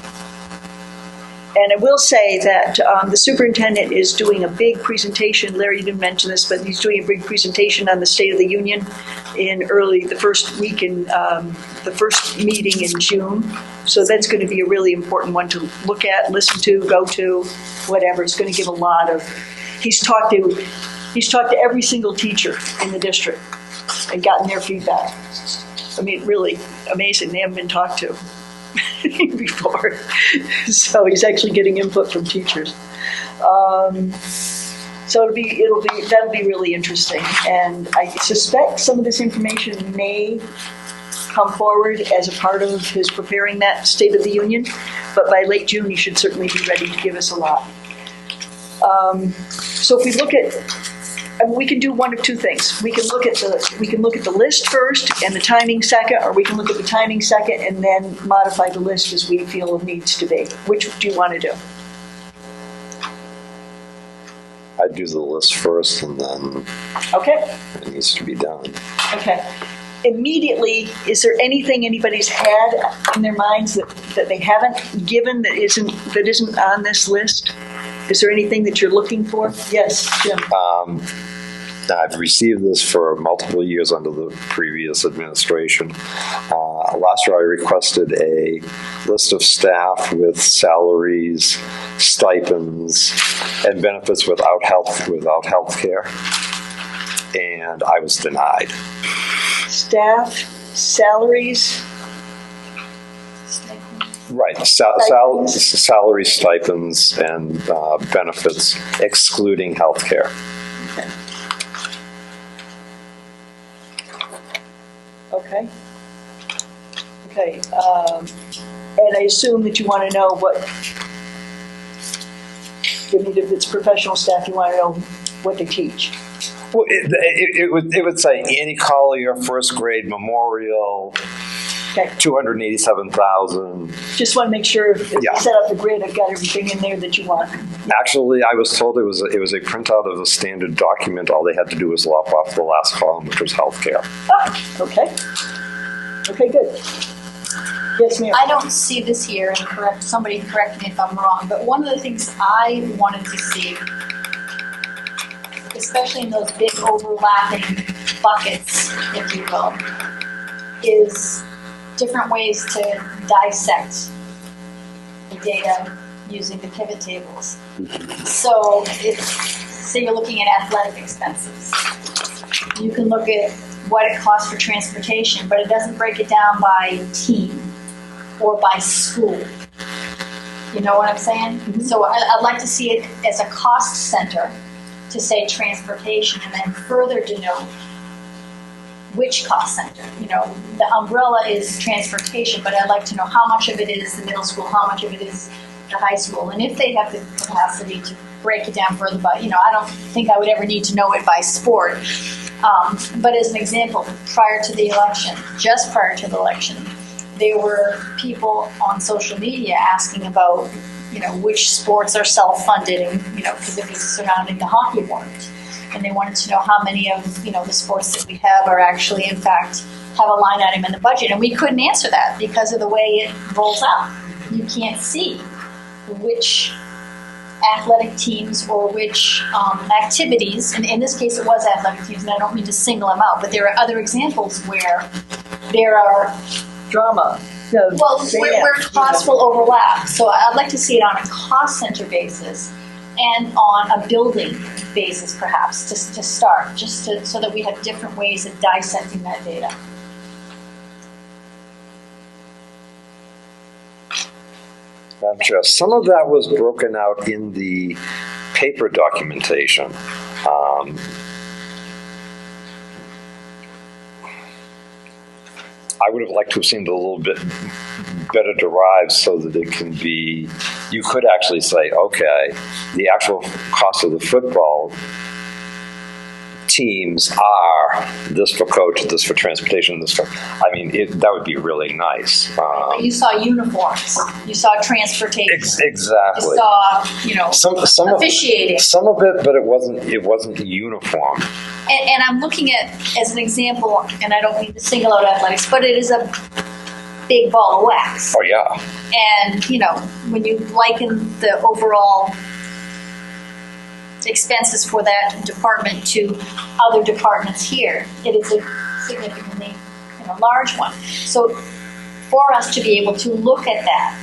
And I will say that the superintendent is doing a big presentation. Larry didn't mention this, but he's doing a big presentation on the State of the Union in the first week in the first meeting in June. So that's going to be a really important one to look at, listen to, go to, whatever. It's going to give a lot of. He's talked to every single teacher in the district and gotten their feedback. I mean, really amazing. They haven't been talked to before. So he's actually getting input from teachers. So that'll be really interesting. And I suspect some of this information may come forward as a part of his preparing that State of the Union. But by late June, he should certainly be ready to give us a lot. So if we look at, we can do one of two things. We can look at the list first and the timing second, or we can look at the timing second and then modify the list as we feel it needs to be. Which do you want to do? I'd do the list first, and then it needs to be done. Okay. Immediately, is there anything anybody's had in their minds that they haven't given that isn't on this list? Is there anything that you're looking for? Yes, Jim. I've received this for multiple years under the previous administration. Last year I requested a list of staff with salaries, stipends, and benefits without health care, and I was denied. Staff, salaries. Right, salary, stipends, and benefits, excluding health care. Okay. And I assume that you want to know if it's professional staff, you want to know what they teach. Well, it would say Annie Collier, first grade memorial. Okay. 287,000. Just want to make sure if you set up the grid, I've got everything in there that you want. Actually, I was told it was a printout of a standard document. All they had to do was lop off the last column, which was healthcare. Ah, okay. Okay, good. Yes, ma'am. I don't see this here, and somebody correct me if I'm wrong, but one of the things I wanted to see, especially in those big overlapping buckets, if you will, is different ways to dissect the data using the pivot tables. So say you're looking at athletic expenses. You can look at what it costs for transportation, but it doesn't break it down by team or by school. You know what I'm saying? Mm-hmm. So I'd like to see it as a cost center to say transportation, and then further denote which cost center. You know, the umbrella is transportation, but I'd like to know how much of it is the middle school, how much of it is the high school, and if they have the capacity to break it down further by, you know, I don't think I would ever need to know it by sport. But as an example, prior to the election, just prior to the election, there were people on social media asking about, you know, which sports are self-funded, and, you know, because it was surrounding the hockey warrant. And they wanted to know how many of, you know, the sports that we have are actually, in fact, have a line item in the budget. And we couldn't answer that because of the way it rolls out. You can't see which athletic teams or which activities, and in this case it was athletic teams, and I don't mean to single them out, but there are other examples where there are Drama. where costs will overlap. So I'd like to see it on a cost center basis and on a building basis, perhaps, to start, so that we have different ways of dissecting that data. Madam Chair, some of that was broken out in the paper documentation. I would have liked to have seen it a little bit better derived so that it can be, you could actually say, okay, the actual cost of the football teams are this for coach, this for transportation, this for, I mean, that would be really nice. You saw uniforms, you saw transportation. Exactly. You saw, you know, some officiating. Some of it, but it wasn't uniform. And I'm looking at, as an example, and I don't mean to single out athletics, but it is a big ball of wax. Oh, yeah. And, you know, when you liken the overall expenses for that department to other departments here, it is a significantly, you know, large one. So for us to be able to look at that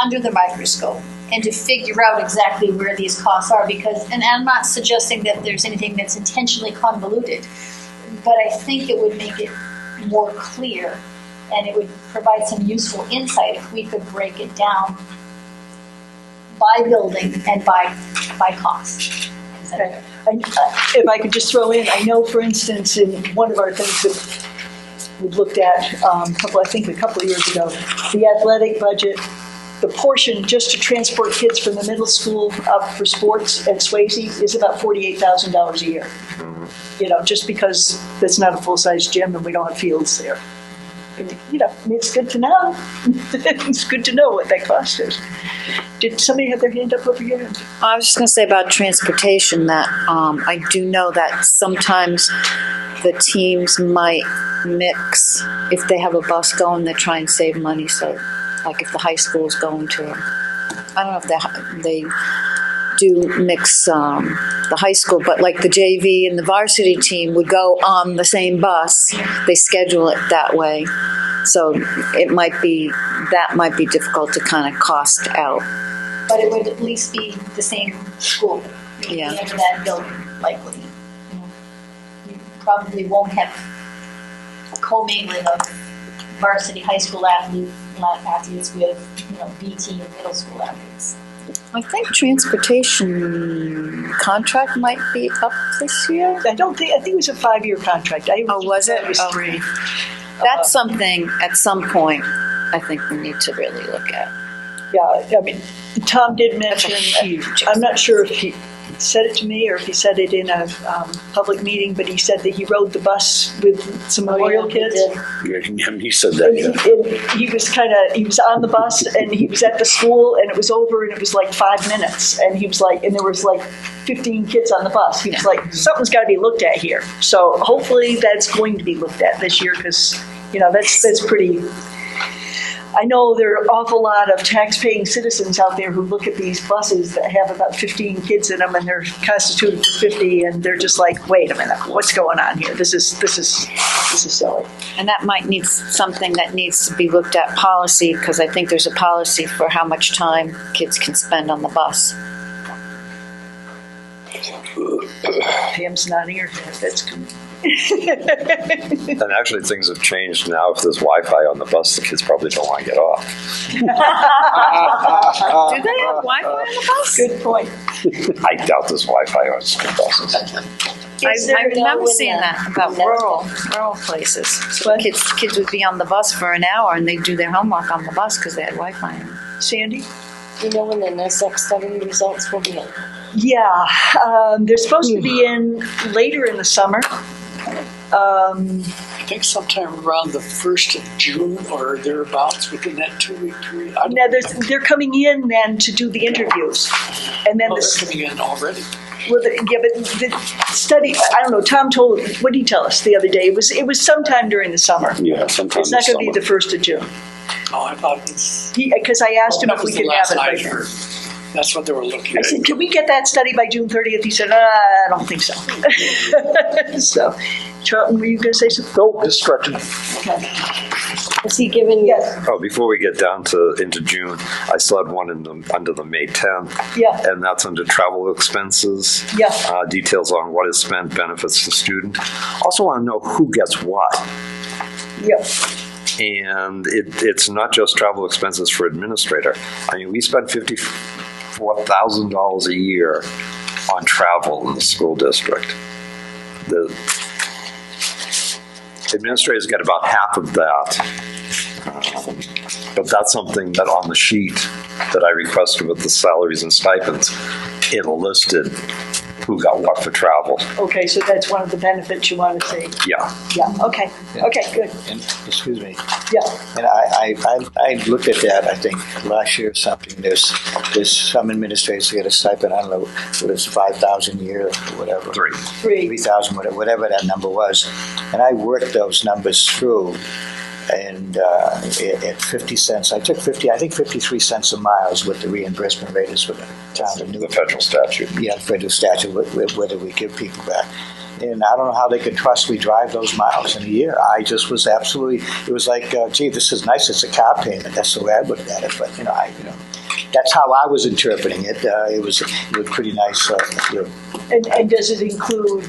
under the microscope and to figure out exactly where these costs are, because, and I'm not suggesting that there's anything that's intentionally convoluted, but I think it would make it more clear and it would provide some useful insight if we could break it down by building and by cost. Okay. If I could just throw in, I know, for instance, in one of our things that we looked at a couple of years ago, the athletic budget, the portion just to transport kids from the middle school up for sports at Swayze is about $48,000 a year. You know, just because that's not a full-size gym and we don't have fields there. You know, I mean, it's good to know. It's good to know what that cost is. Did somebody have their hand up over here? I was just going to say about transportation that I do know that sometimes the teams might mix. If they have a bus going, they try and save money. So, like if the high school is going to, I don't know if they do mix the high school, but like the JV and the varsity team would go on the same bus. They schedule it that way. So it might be difficult to kind of cost out. But it would at least be the same school. Yeah. The end of that building, likely. You know, you probably won't have commingling of varsity high school athletes with, you know, B team middle school athletes. I think transportation contract might be up this year. I think it was a 5-year contract. Was it? It was 3. That's something at some point I think we need to really look at. Yeah, I mean, Tom did mention, I'm not sure if he said it to me or if he said it in a public meeting, but he said that he rode the bus with some Memorial kids. Yeah, he said that, yeah. And he was on the bus and he was at the school and it was over and it was like 5 minutes and he was like, and there was like 15 kids on the bus. He was like, something's got to be looked at here. So hopefully that's going to be looked at this year because, you know, that's pretty I know there are an awful lot of tax-paying citizens out there who look at these buses that have about 15 kids in them, and they're constituted for 50, and they're just like, wait a minute, what's going on here? This is silly. And that might need something that needs to be looked at policy, because I think there's a policy for how much time kids can spend on the bus. Pam's nodding her head. That's good. And actually, things have changed now. If there's Wi-Fi on the bus, the kids probably don't want to get off. Do they have Wi-Fi on the bus? Good point. I doubt there's Wi-Fi on school buses. I remember seeing that about rural places. So kids would be on the bus for an hour, and they'd do their homework on the bus because they had Wi-Fi in. Sandy? Do you know when the NSX study results will be in? Yeah, they're supposed to be in later in the summer. I think sometime around the 1st of June or thereabouts, within that 2-week period. Now they're coming in then to do the interviews, and then They're coming in already. Well, but the study. I don't know. Tom told. What did he tell us the other day? It was sometime during the summer. Yeah, sometime. It's not going to be the 1st of June. Oh, I thought it's. Because I asked him if we could have it by then. That's what they were looking I at. said, can we get that study by June 30th? He said, I don't think so. So, Charlton, were you going to say something? No, just stretching. Okay. Has he given? Yes. Oh, before we get down into June, I still had one under the May 10th. Yeah. And that's under travel expenses. Yeah. Details on what is spent, benefits to student. Also want to know who gets what. Yep. And it's not just travel expenses for administrator. I mean, we spend $54,000 a year on travel in the school district. The administrators get about half of that. But that's something that on the sheet that I requested with the salaries and stipends, it listed who got what for travel. Okay, so that's one of the benefits you want to see. Yeah. Yeah. Okay. Okay. Good. And, excuse me. Yeah. And I looked at that, I think, last year or something. There's some administrators who get a stipend, I don't know, what it's 5,000 a year or whatever. 3,000, whatever that number was. And I worked those numbers through, and at 50 cents, I took 53 cents a mile is what the reimbursement rate is for the town of Newton. The federal statute. Yeah, federal statute, whether we give people back. And I don't know how they could trust we drive those miles in a year. I just was absolutely, it was like, gee, this is nice, it's a car payment. That's the way I looked at it. But, that's how I was interpreting it. It was pretty nice. And does it include,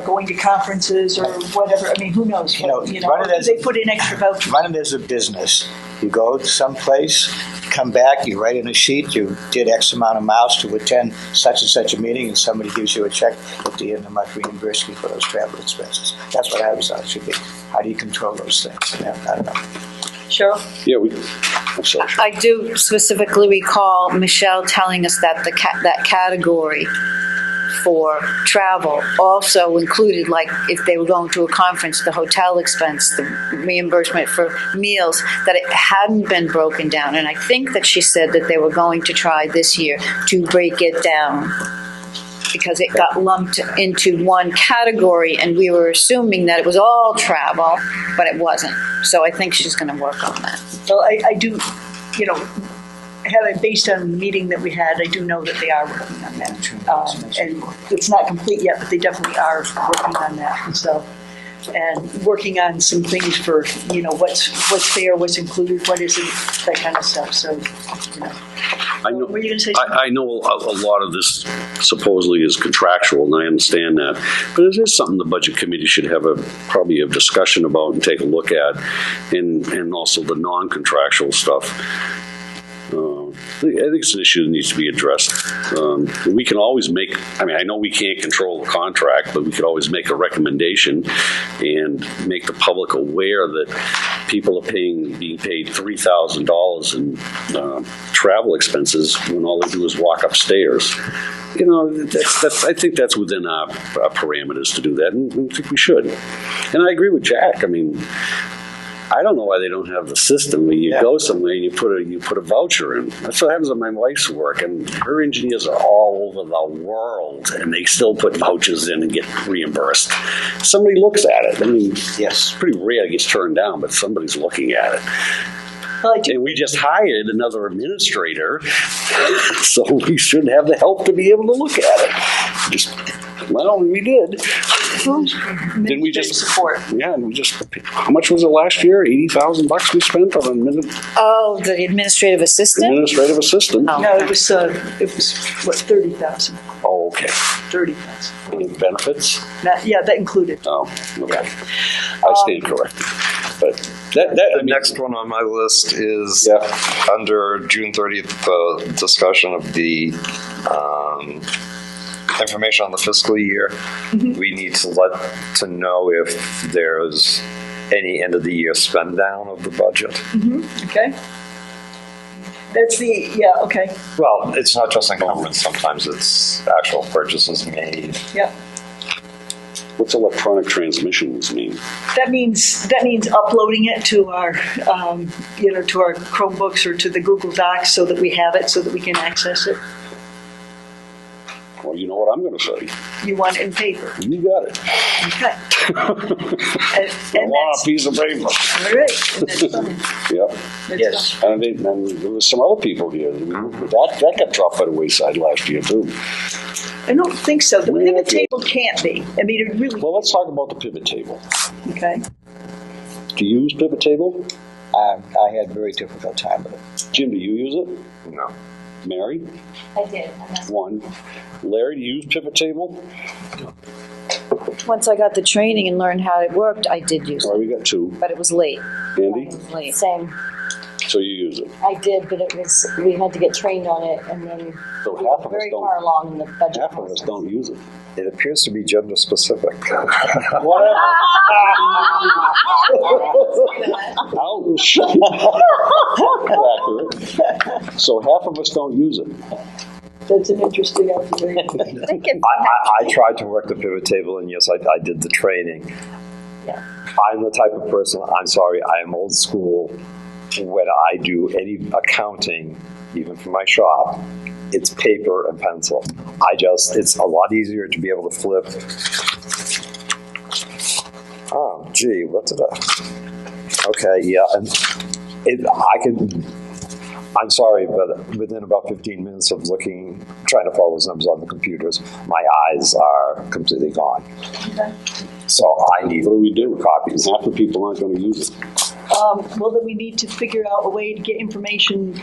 going to conferences or whatever? I mean, who knows? Run it as, they put in extra vouchers. Run it as a business. You go to someplace, come back, you write in a sheet, you did X amount of miles to attend such and such a meeting, and somebody gives you a check at the end of the month, reimburse you for those travel expenses. That's what I always thought it should be. How do you control those things? I don't know. Cheryl? Yeah, I'm sorry. I do specifically recall Michelle telling us that that category for travel also included, like if they were going to a conference, the hotel expense, the reimbursement for meals, that it hadn't been broken down. And I think that she said that they were going to try this year to break it down, because it got lumped into one category, and we were assuming that it was all travel, but it wasn't. So I think she's going to work on that. Well, I do, based on the meeting that we had, I do know that they are working on that. And it's not complete yet, but they definitely are working on that. And working on some things for, what's fair, what's included, what isn't, that kind of stuff. So, I know, were you going to say something? I know a lot of this supposedly is contractual, and I understand that. But it is something the Budget Committee should have probably a discussion about and take a look at, and also the non-contractual stuff. I think it's an issue that needs to be addressed. We can always I know we can't control the contract, but we could always make a recommendation and make the public aware that people are being paid $3,000 in travel expenses when all they do is walk upstairs. I think that's within our parameters to do that, and I think we should. And I agree with Jack. I mean, I don't know why they don't have the system where you go somewhere and you put a voucher in. That's what happens at my wife's work, and her engineers are all over the world, and they still put vouchers in and get reimbursed. Somebody looks at it. I mean, yes, it's pretty rare it gets turned down, but somebody's looking at it. Well, I do. And we just hired another administrator, so we should have the help to be able to look at it. Well, we did. Didn't we just support? Yeah, and we just. How much was it last year? $80,000 we spent on Oh, the administrative assistant? administrative assistant. No, it was what, 30,000. Oh, okay. 30,000. And benefits. That included. Oh, okay. I stand corrected. But The next one on my list is under June 30th, discussion of the information on the fiscal year. We need to know if there's any end of the year spend down of the budget. Okay. That's okay. Well, it's not just encumbrance. Sometimes it's actual purchases made. Yep. what's electronic transmissions mean? That means uploading it to our to our Chromebooks or to the Google Docs so that we have it, so that we can access it. Well, you know what I'm going to say. You want it in paper. You got it. Okay. I want a piece of paper. All right. And that's fine. Yep. That's Yes. fine. And there was some other people here. That got dropped by the wayside last year, too. I don't think so. The pivot table can't be. I mean, it really. Well, let's talk about the pivot table. Okay. Do you use pivot table? I had a very difficult time with it. Jim, do you use it? No. Mary? I did. One. Larry, do you use pivot table? Once I got the training and learned how it worked, I did use All it, right, we got two. but it was late. Andy? It was late. Same. So you use it. I did, but we had to get trained on it, and then So we half were of us very far don't. along in the budget Half of us process. don't use it. It appears to be gender specific. Whatever. Ouch. Accurate. So half of us don't use it. That's an interesting observation. I tried to work the pivot table, and yes, I did the training. Yeah. I'm the type of person, I'm sorry, I am old school. When I do any accounting, even for my shop, it's paper and pencil. It's a lot easier to be able to flip. Oh, gee, what did I? Okay, yeah, and I'm sorry, but within about 15 minutes of trying to follow those numbers on the computers, my eyes are completely gone. Okay. So I need What do we do? copies. Half the people aren't going to use it. Well, then we need to figure out a way to get information.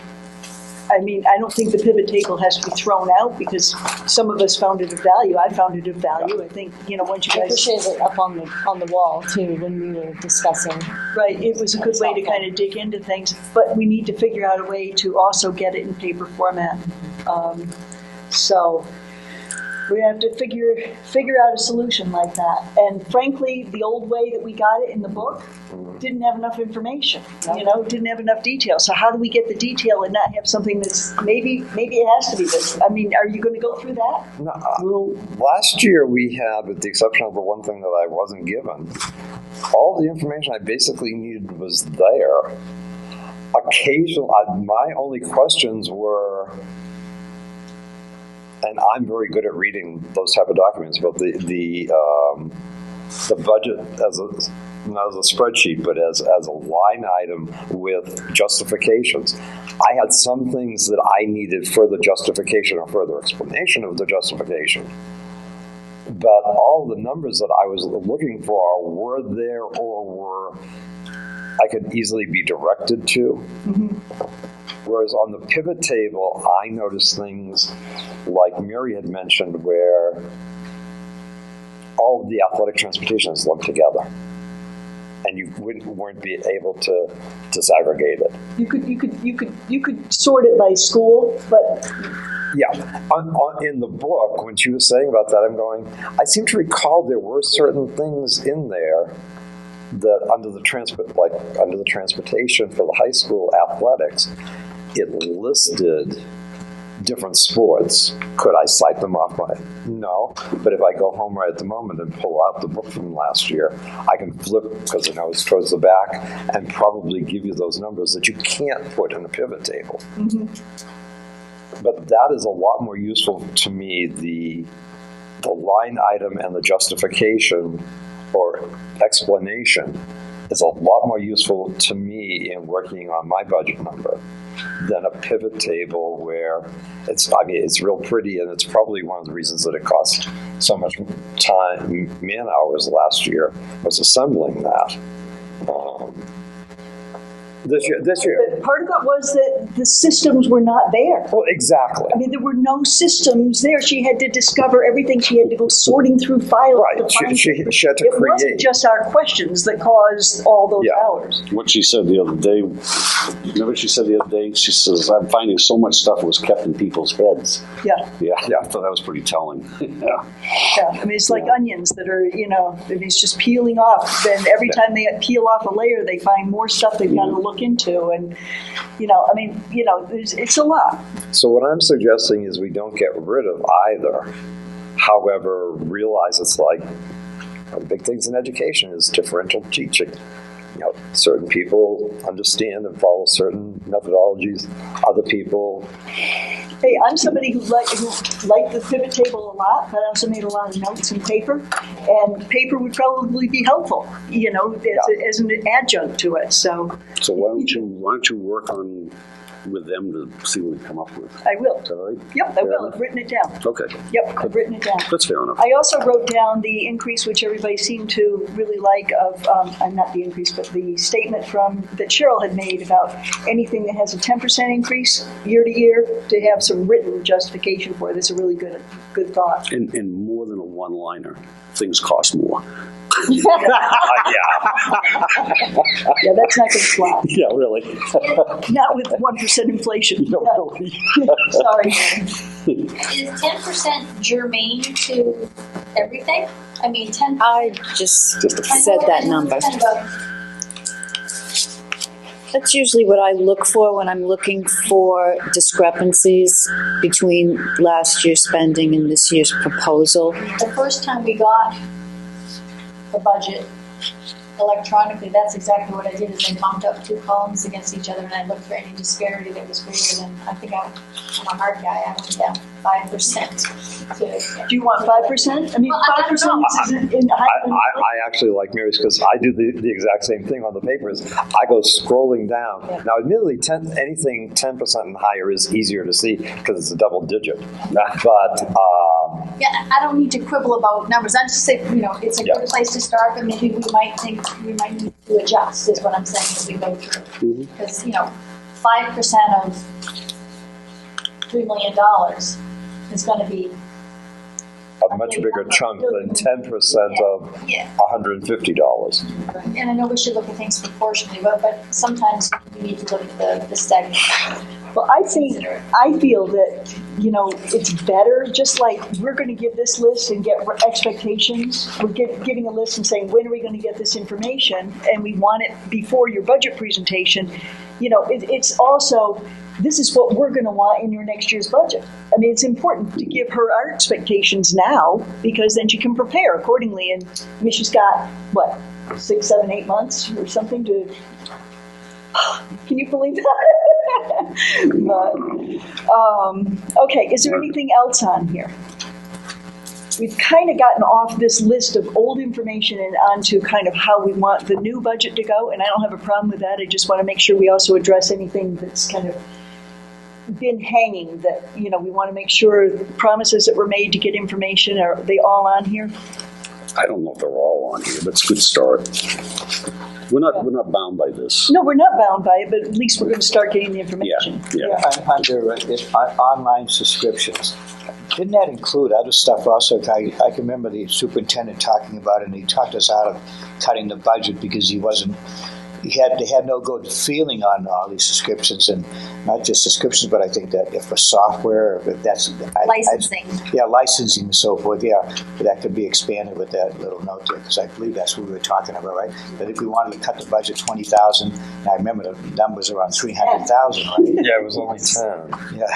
I mean, I don't think the pivot table has to be thrown out because some of us found it of value. I found it of value. I think, once you I guys, appreciate it up on the wall too when we were discussing. right, it was a good way to kind of dig into things, but we need to figure out a way to also get it in paper format. So we have to figure out a solution like that. And frankly, the old way that we got it in the book didn't have enough information, didn't have enough detail. So how do we get the detail and not have something that's maybe it has to be this? I mean, are you going to go through that? No, last year we had, with the exception of the one thing that I wasn't given, all the information I basically needed was there. Occasionally, my only questions were, and I'm very good at reading those type of documents, but the budget not as a spreadsheet, but as a line item with justifications. I had some things that I needed further justification or further explanation of the justification. But all the numbers that I was looking for were there or I could easily be directed to. Mm-hmm. Whereas on the pivot table, I noticed things like Mary had mentioned where all of the athletic transportation is lumped together. And you weren't be able to disaggregate it. You could sort it by school, but yeah, in the book, when she was saying about that, I'm going, I seem to recall there were certain things in there that under the transportation for the high school athletics, it listed different sports. Could I cite them off by? No. But if I go home right at the moment and pull out the book from last year, I can flip, because I know it's towards the back, and probably give you those numbers that you can't put in a pivot table. Mm-hmm. But that is a lot more useful to me, the line item and the justification or explanation is a lot more useful to me in working on my budget number than a pivot table where it's real pretty, and it's probably one of the reasons that it cost so much time, man hours last year, was assembling that. This year. But part of it was that the systems were not there. Well, exactly. I mean, there were no systems there. She had to discover everything. She had to go sorting through files. Right. To find She had to it create. wasn't just our questions that caused all those hours. What she said the other day, remember she said the other day, she says, I'm finding so much stuff was kept in people's heads. Yeah. Yeah, I thought that was pretty telling. Yeah. I mean, it's like onions that are, it's just peeling off. Then every time they peel off a layer, they find more stuff they've got to look into. And, it's a lot. So what I'm suggesting is we don't get rid of either. However, realize it's like one of the big things in education is differential teaching. Certain people understand and follow certain methodologies. Other people. Hey, I'm somebody who liked the pivot table a lot, but I also made a lot of notes in paper, and paper would probably be helpful, as an adjunct to it. So why don't you work on with them to see what we come up with? I will. Is that all right? Yep, I will. I've written it down. Okay. Yep, I've written it down. That's fair enough. I also wrote down the increase, which everybody seemed to really like, of not the increase, but the statement that Cheryl had made about anything that has a 10% increase year to year to have some written justification for it. That's a really good thought. And more than a one-liner. Things cost more. Yeah, that's not going to fly. Yeah, really. Not with 1% inflation. No, Yeah. really. Sorry. Is 10% germane to everything? I mean, 10%. I just said that number. That's usually what I look for when I'm looking for discrepancies between last year's spending and this year's proposal. The first time we got the budget electronically, that's exactly what I did, is I bumped up two columns against each other and I looked for any disparity that was greater than, I'm a hard guy, I went down 5%. Do you want 5%? I mean, Well, I don't 5% know. is in high. I actually like Mary's because I do the exact same thing on the papers. I go scrolling down. Yeah. Now, admittedly, anything 10% and higher is easier to see because it's a double digit. But Yeah, I don't need to quibble about numbers. I just say, it's a good place to start, but maybe we might need to adjust, is what I'm saying, as we go through. Because, 5% of $3 million is going to be a much bigger chunk than 10% of $150. And I know we should look at things proportionally, but sometimes we need to look at the stagnant. Well, I feel that, it's better, just like we're going to give this list and get expectations. We're giving a list and saying, when are we going to get this information? And we want it before your budget presentation. It's also, this is what we're going to want in your next year's budget. I mean, it's important to give her our expectations now, because then she can prepare accordingly. And I mean, she's got, 6, 7, 8 months or something to... Can you believe that? Okay, is there anything else on here? We've kind of gotten off this list of old information and onto kind of how we want the new budget to go, and I don't have a problem with that. I just want to make sure we also address anything that's kind of been hanging that, we want to make sure the promises that were made to get information, are they all on here? I don't know if they're all on here, but it's a good start. We're not bound by this. No, we're not bound by it, but at least we're going to start getting the information. Yeah. Under online subscriptions, didn't that include other stuff also? I can remember the superintendent talking about it, and he talked us out of cutting the budget because they had no good feeling on all these subscriptions, and not just subscriptions, but I think that if for software, if that's Licensing. licensing and so forth, that could be expanded with that little note there, because I believe that's what we were talking about, right? But if we wanted to cut the budget $20,000, and I remember the numbers around $300,000, right? Yeah, it was only 10. Yeah,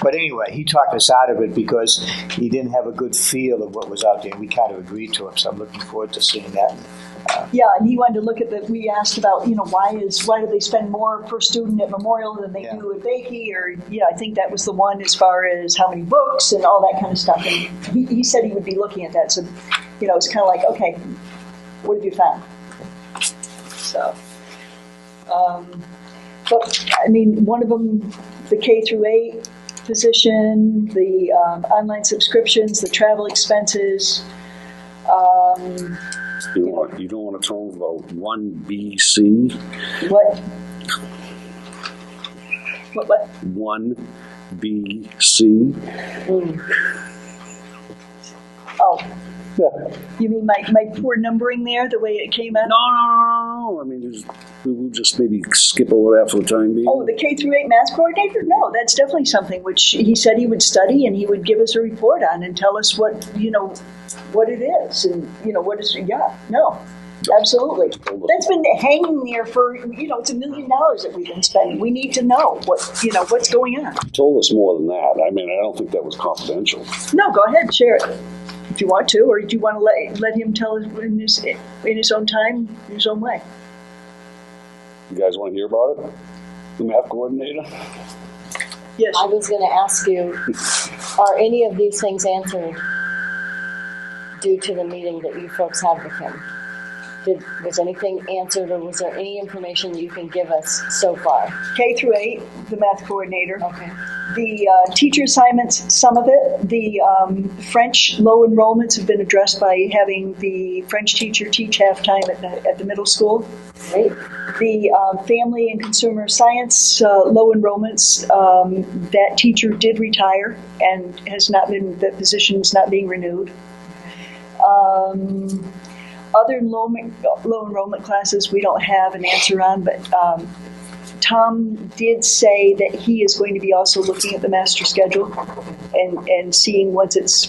but anyway, he talked us out of it because he didn't have a good feel of what was out there, and we kind of agreed to him. So I'm looking forward to seeing that. Yeah, and he wanted to look at that. We asked about, why do they spend more per student at Memorial than they do at Bakey? Or, I think that was the one as far as how many books and all that kind of stuff. And he said he would be looking at that. So, it's kind of like, okay, what have you found? So, but I mean, one of them, the K through 8 position, the online subscriptions, the travel expenses. You don't want to talk about 1BC? What? 1BC? Oh, Yeah. you mean my poor numbering there, the way it came out? No. I mean, we'll just maybe skip over that for the time being. Oh, the K through 8 math coordinator? No, that's definitely something which he said he would study and he would give us a report on and tell us what it is and, what is, no, absolutely. That's been hanging there for, it's $1 million that we've been spending. We need to know what's going on. He told us more than that. I mean, I don't think that was confidential. No, go ahead, share it if you want to, or do you want to let him tell us in his own time, in his own way? You guys want to hear about it? The math coordinator? Yes. I was going to ask you, are any of these things answered due to the meeting that you folks had with him? Was anything answered, or was there any information you can give us so far? K through 8, the math coordinator. Okay. The teacher assignments, some of it. The French low enrollments have been addressed by having the French teacher teach half-time at the middle school. Great. The family and consumer science low enrollments, that teacher did retire and the position is not being renewed. Other low enrollment classes we don't have an answer on, but Tom did say that he is going to be also looking at the master schedule and seeing once it's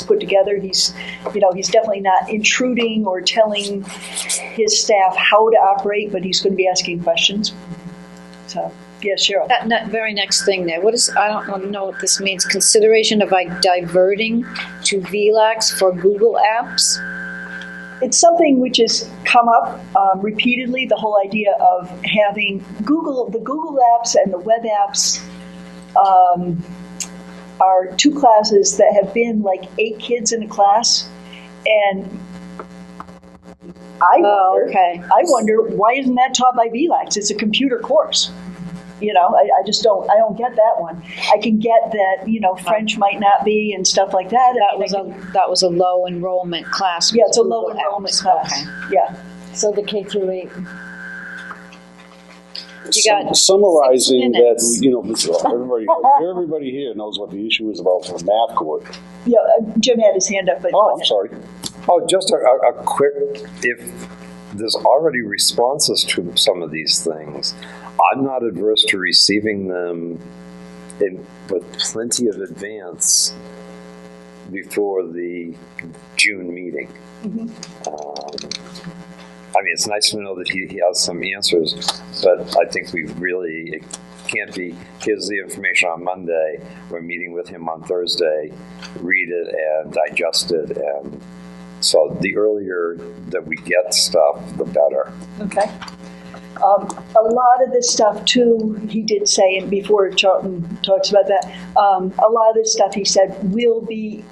put together. He's definitely not intruding or telling his staff how to operate, but he's going to be asking questions. So, yeah, Cheryl. That very next thing there, I don't know what this means. Consideration of diverting to VLAX for Google Apps? It's something which has come up repeatedly, the whole idea of having the Google apps and the web apps are two classes that have been like 8 kids in a class. And I wonder, why isn't that taught by VLAX? It's a computer course. I just don't get that one. I can get that, French might not be and stuff like that. That was a low enrollment class. Yeah, it's a low enrollment class. Okay. Yeah. So the K through 8. You got summarizing 6 minutes. that, everybody here knows what the issue is about for the math court. Yeah, Jim had his hand up. But I'm sorry. Oh, just a quick, if there's already responses to some of these things, I'm not adverse to receiving them with plenty of advance before the June meeting. Mm-hmm. I mean, it's nice to know that he has some answers, but I think it can't be, here's the information on Monday, we're meeting with him on Thursday, read it and digest it, and so the earlier that we get stuff, the better. Okay. A lot of this stuff, too, he did say, and before Charlton talks about that, a lot of this stuff he said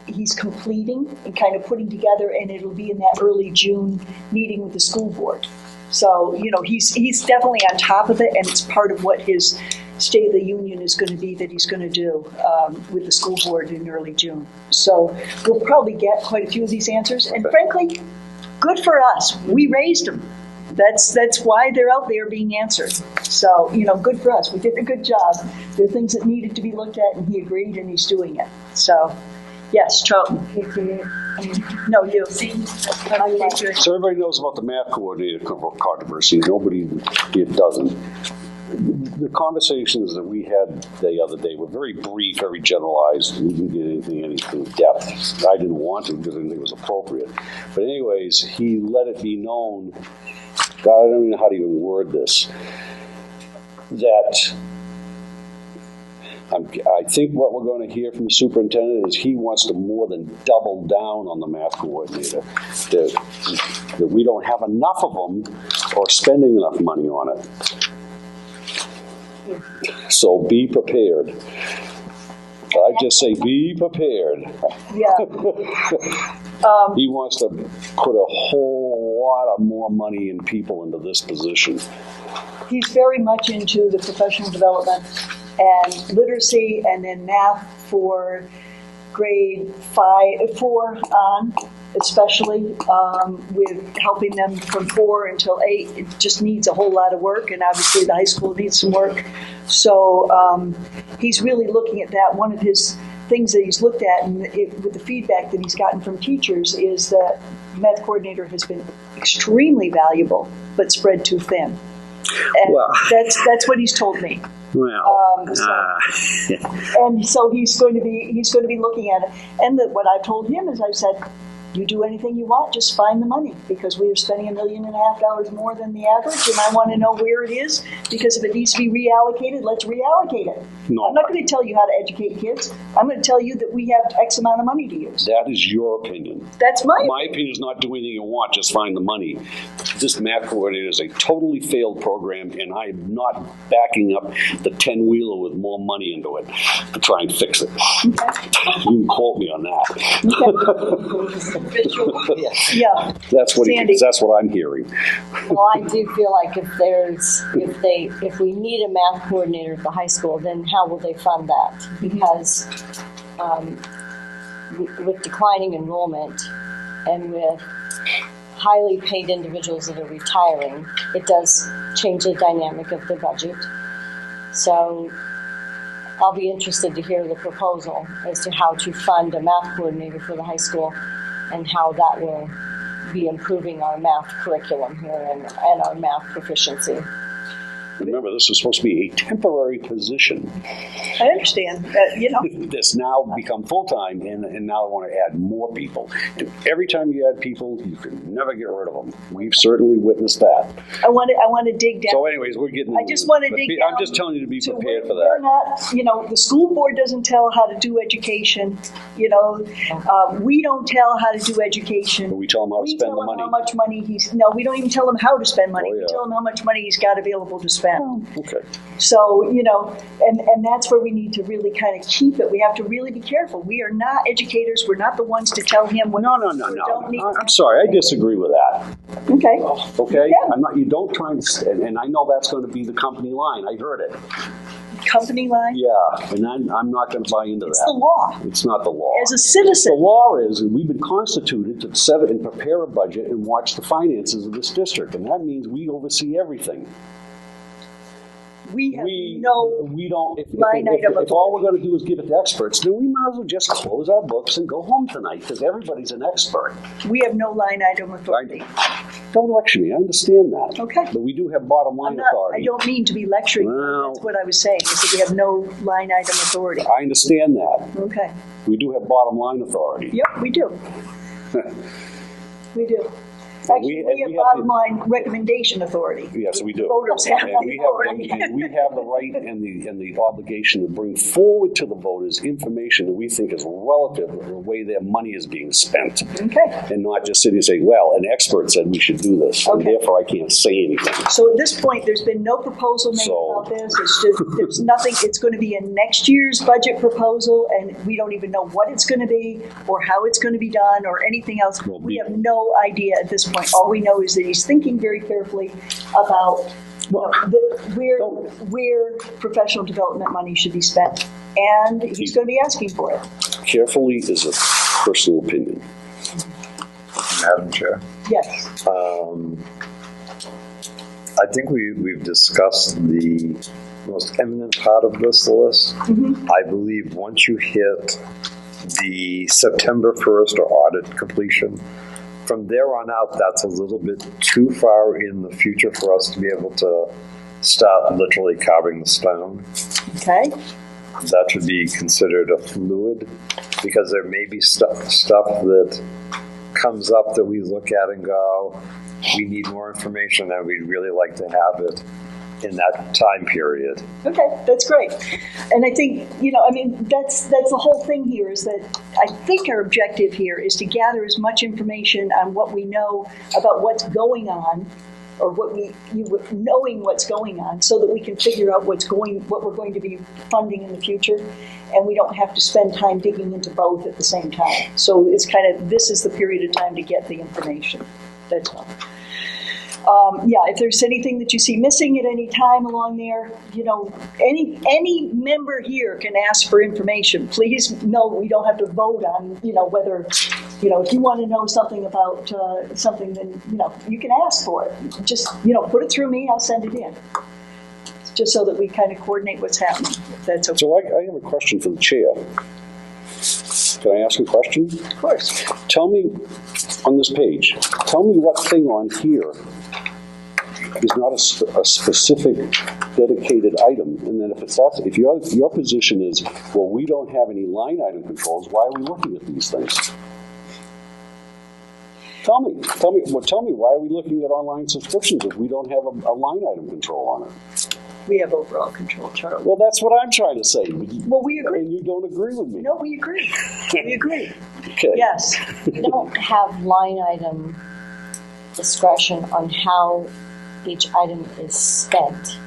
he's completing and kind of putting together, and it'll be in that early June meeting with the school board. So, he's definitely on top of it, and it's part of what his State of the Union is going to be that he's going to do with the school board in early June. So we'll probably get quite a few of these answers, and frankly, good for us. We raised them. That's why they're out there being answered. So, good for us. We did a good job. There are things that needed to be looked at, and he agreed, and he's doing it. So, yes, Charlton. No, you. So everybody knows about the math coordinator controversy. Nobody doesn't. The conversations that we had the other day were very brief, very generalized. We didn't get anything in depth. I didn't want to because I didn't think it was appropriate. But anyways, he let it be known, God, I don't even know how to even word this, that I think what we're going to hear from the superintendent is he wants to more than double down on the math coordinator, that we don't have enough of them or spending enough money on it. So be prepared. I just say be prepared. Yeah. He wants to put a whole lot more money and people into this position? He's very much into the professional development and literacy, and then math for grade 4 on, especially with helping them from 4 until 8. It just needs a whole lot of work, and obviously the high school needs some work. So he's really looking at that. One of his things that he's looked at, and with the feedback that he's gotten from teachers, is that math coordinator has been extremely valuable, but spread too thin. And Well, that's what he's told me. well, And so he's going to be looking at it. And what I've told him is, I've said, you do anything you want, just find the money, because we are spending $1.5 million more than the average, and I want to know where it is, because if it needs to be reallocated, let's reallocate it. No. I'm not going to tell you how to educate kids. I'm going to tell you that we have X amount of money to use. that is your opinion. That's My opinion is not do anything you want, just find the money. This math coordinator is a totally failed program, and I am not backing up the 10-wheeler with more money into it to try and fix it. You can quote me on that. Yeah. That's what Sandy. that's what I'm hearing. Well, I do feel like if we need a math coordinator at the high school, then how will they fund that? Because with declining enrollment and with highly paid individuals that are retiring, it does change the dynamic of the budget. So I'll be interested to hear the proposal as to how to fund a math coordinator for the high school and how that will be improving our math curriculum here and our math proficiency. Remember, this is supposed to be a temporary position I understand that, that's now become full-time, and now I want to add more people. Every time you add people, you can never get rid of them. We've certainly witnessed that. I want to dig down. So anyways, we're getting... I just want to dig down. I'm just telling you to be prepared for We're that. not, the school board doesn't tell how to do education. We don't tell how to do education. But we tell them how to We spend tell the him money. how much money we don't even tell him how to spend money. Oh, We yeah. tell him how much money he's got available to spend. Okay. So, and that's where we need to really kind of keep it. We have to really be careful. We are not educators. We're not the ones to tell him what No. don't need. I'm sorry. I disagree with that. Okay. Okay? Yeah. I'm not. You don't try and I know that's going to be the company line. I heard it. Company line. Yeah, and I'm not going to buy into It's that. the law. It's not the law. As a The citizen, law is we've been constituted to set and prepare a budget and watch the finances of this district, and that means we oversee everything. we have We don't. If all we're going to do is give it to experts, then we might as well just close our books and go home tonight because everybody's an expert. we have no line item authority. Don't lecture me. I understand that. Okay. But we do have bottom line I authority. don't mean to be lecturing. Well- That's what I was saying, is that we have no line item authority. I understand that. Okay. We do have bottom line authority. Yep, we do. We do. Actually, and we have we have bottom the- line recommendation authority. Yes, we do. Voters have And that we authority. have the right and the obligation to bring forward to the voters information that we think is relative to the way their money is being spent. Okay. And not just sit and say, well, an expert said we should do this, and Okay. therefore I can't say anything. So at this point, there's been no proposal made So- about this. It's just, there's nothing, it's going to be in next year's budget proposal, and we don't even know what it's going to be, or how it's going to be done, or anything else. Well, We have no idea at this point. All we know is that he's thinking very carefully about where professional development money should be spent. And he's going to be asking for it. Carefully is a personal opinion. Madam Chair. Yes. I think we've discussed the most eminent part of this list. I believe once you hit the September 1st or audit completion, from there on out, that's a little bit too far in the future for us to be able to start literally carving the stone. Okay. That should be considered a fluid, because there may be stuff that comes up that we look at and go, we need more information, and we'd really like to have it in that time period. Okay, that's great. And I think, that's the whole thing here, is that I think our objective here is to gather as much information on what we know about what's going on, or knowing what's going on, so that we can figure out what we're going to be funding in the future, and we don't have to spend time digging into both at the same time. So it's this is the period of time to get the information. That's all. if there's anything that you see missing at any time along there, any member here can ask for information. Please know we don't have to vote on, whether, if you want to know something about something, then, you can ask for it. Just, put it through me, I'll send it in. Just so that we kind of coordinate what's happening, if that's okay. So I have a question for the chair. Can I ask a question? Of course. Tell me, on this page, tell me what thing on here is not a specific dedicated item. And then if your position is, well, we don't have any line item controls, why are we looking at these things? Tell me, why are we looking at online subscriptions if we don't have a line item control on it? We have overall control, Charlie. Well, that's what I'm trying to say. Well, we agree. And you don't agree with me. No, we agree. We agree. Okay. Yes. We don't have line item discretion on how each item is spent.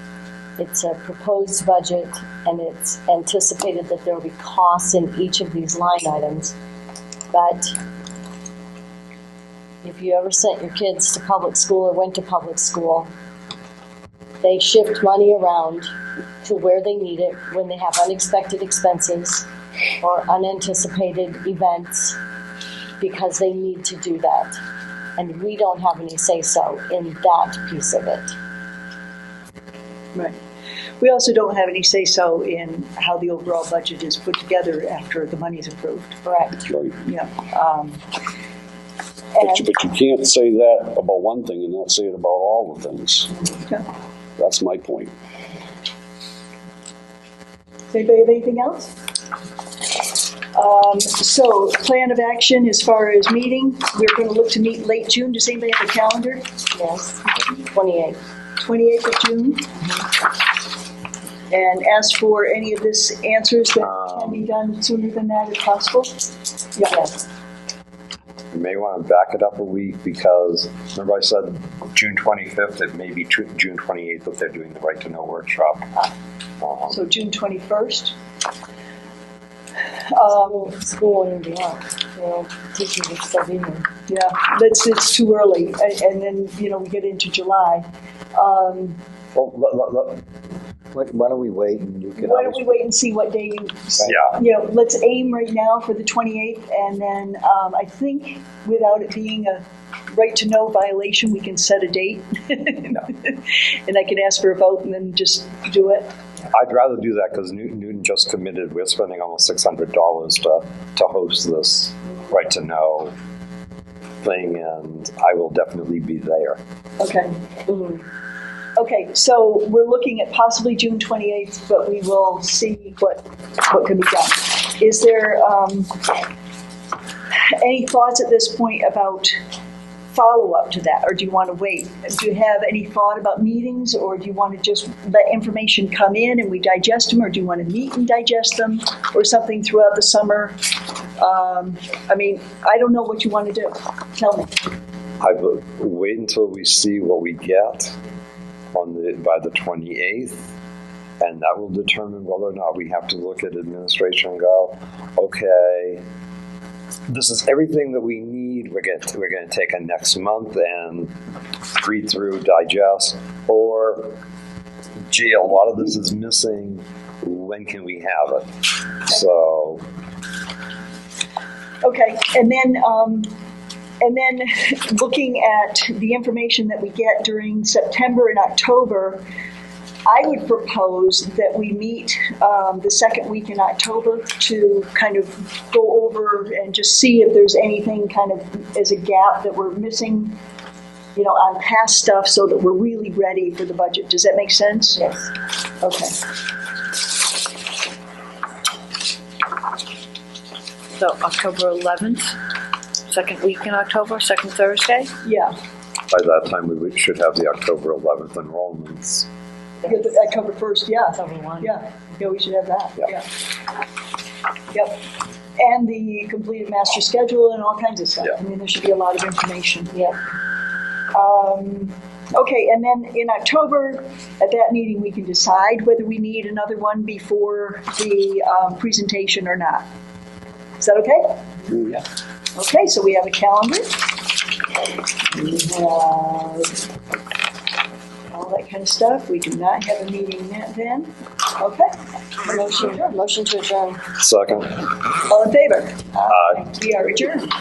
It's a proposed budget, and it's anticipated that there will be costs in each of these line items. But if you ever sent your kids to public school or went to public school, they shift money around to where they need it when they have unexpected expenses or unanticipated events because they need to do that. And we don't have any say-so in that piece of it. Right. We also don't have any say-so in how the overall budget is put together after the money is approved. Correct. Right. Yeah. But you can't say that about one thing and not say it about all the things. Yeah. That's my point. Does anybody have anything else? So, plan of action as far as meeting, we're going to look to meet late June. Does anybody have a calendar? Yes, 28. 28th of June. And ask for any of this answers that can be done sooner than that if possible. Yeah. Yes. You may want to back it up a week because remember I said June 25th, it may be June 28th if they're doing the Right to Know workshop. So June 21st. School wouldn't be on. Teachers would still be here. Yeah, it's too early. And then, we get into July. Why don't we wait and you can. Why don't we wait and see what day let's aim right now for the 28th, and then I think without it being a right to know violation, we can set a date. And I can ask for a vote and then just do it. I'd rather do that because Newton just committed. We're spending almost $600 to host this Right to Know thing, and I will definitely be there. Okay. Mm-hmm. Okay, so we're looking at possibly June 28th, but we will see what can be done. Is there any thoughts at this point about follow-up to that, or do you want to wait? Do you have any thought about meetings, or do you want to just let information come in and we digest them, or do you want to meet and digest them, or something throughout the summer? I don't know what you want to do. Tell me. I would wait until we see what we get by the 28th, and that will determine whether or not we have to look at administration and go, okay, this is everything that we need. We're going to take a next month and read through, digest, or gee, a lot of this is missing. When can we have it? So, okay, and then looking at the information that we get during September and October, I would propose that we meet the second week in October to kind of go over and just see if there's anything kind of as a gap that we're missing, on past stuff so that we're really ready for the budget. Does that make sense? Yes. Okay. So October 11th, second week in October, second Thursday? Yeah. by that time, we should have the October 11th enrollments. Yeah, October 1st, yeah. October 1. Yeah, we should have that, Yeah. yeah. Yep. And the completed master schedule and all kinds of stuff. Yeah. I mean, there should be a lot of information. Yep. Okay, and then in October, at that meeting, we can decide whether we need another one before the presentation or not. Is that okay? Yeah. Okay, so we have a calendar. We have all that kind of stuff. We do not have a meeting then. Okay. Motion to adjourn. Second. All in favor? Aye. We are adjourned.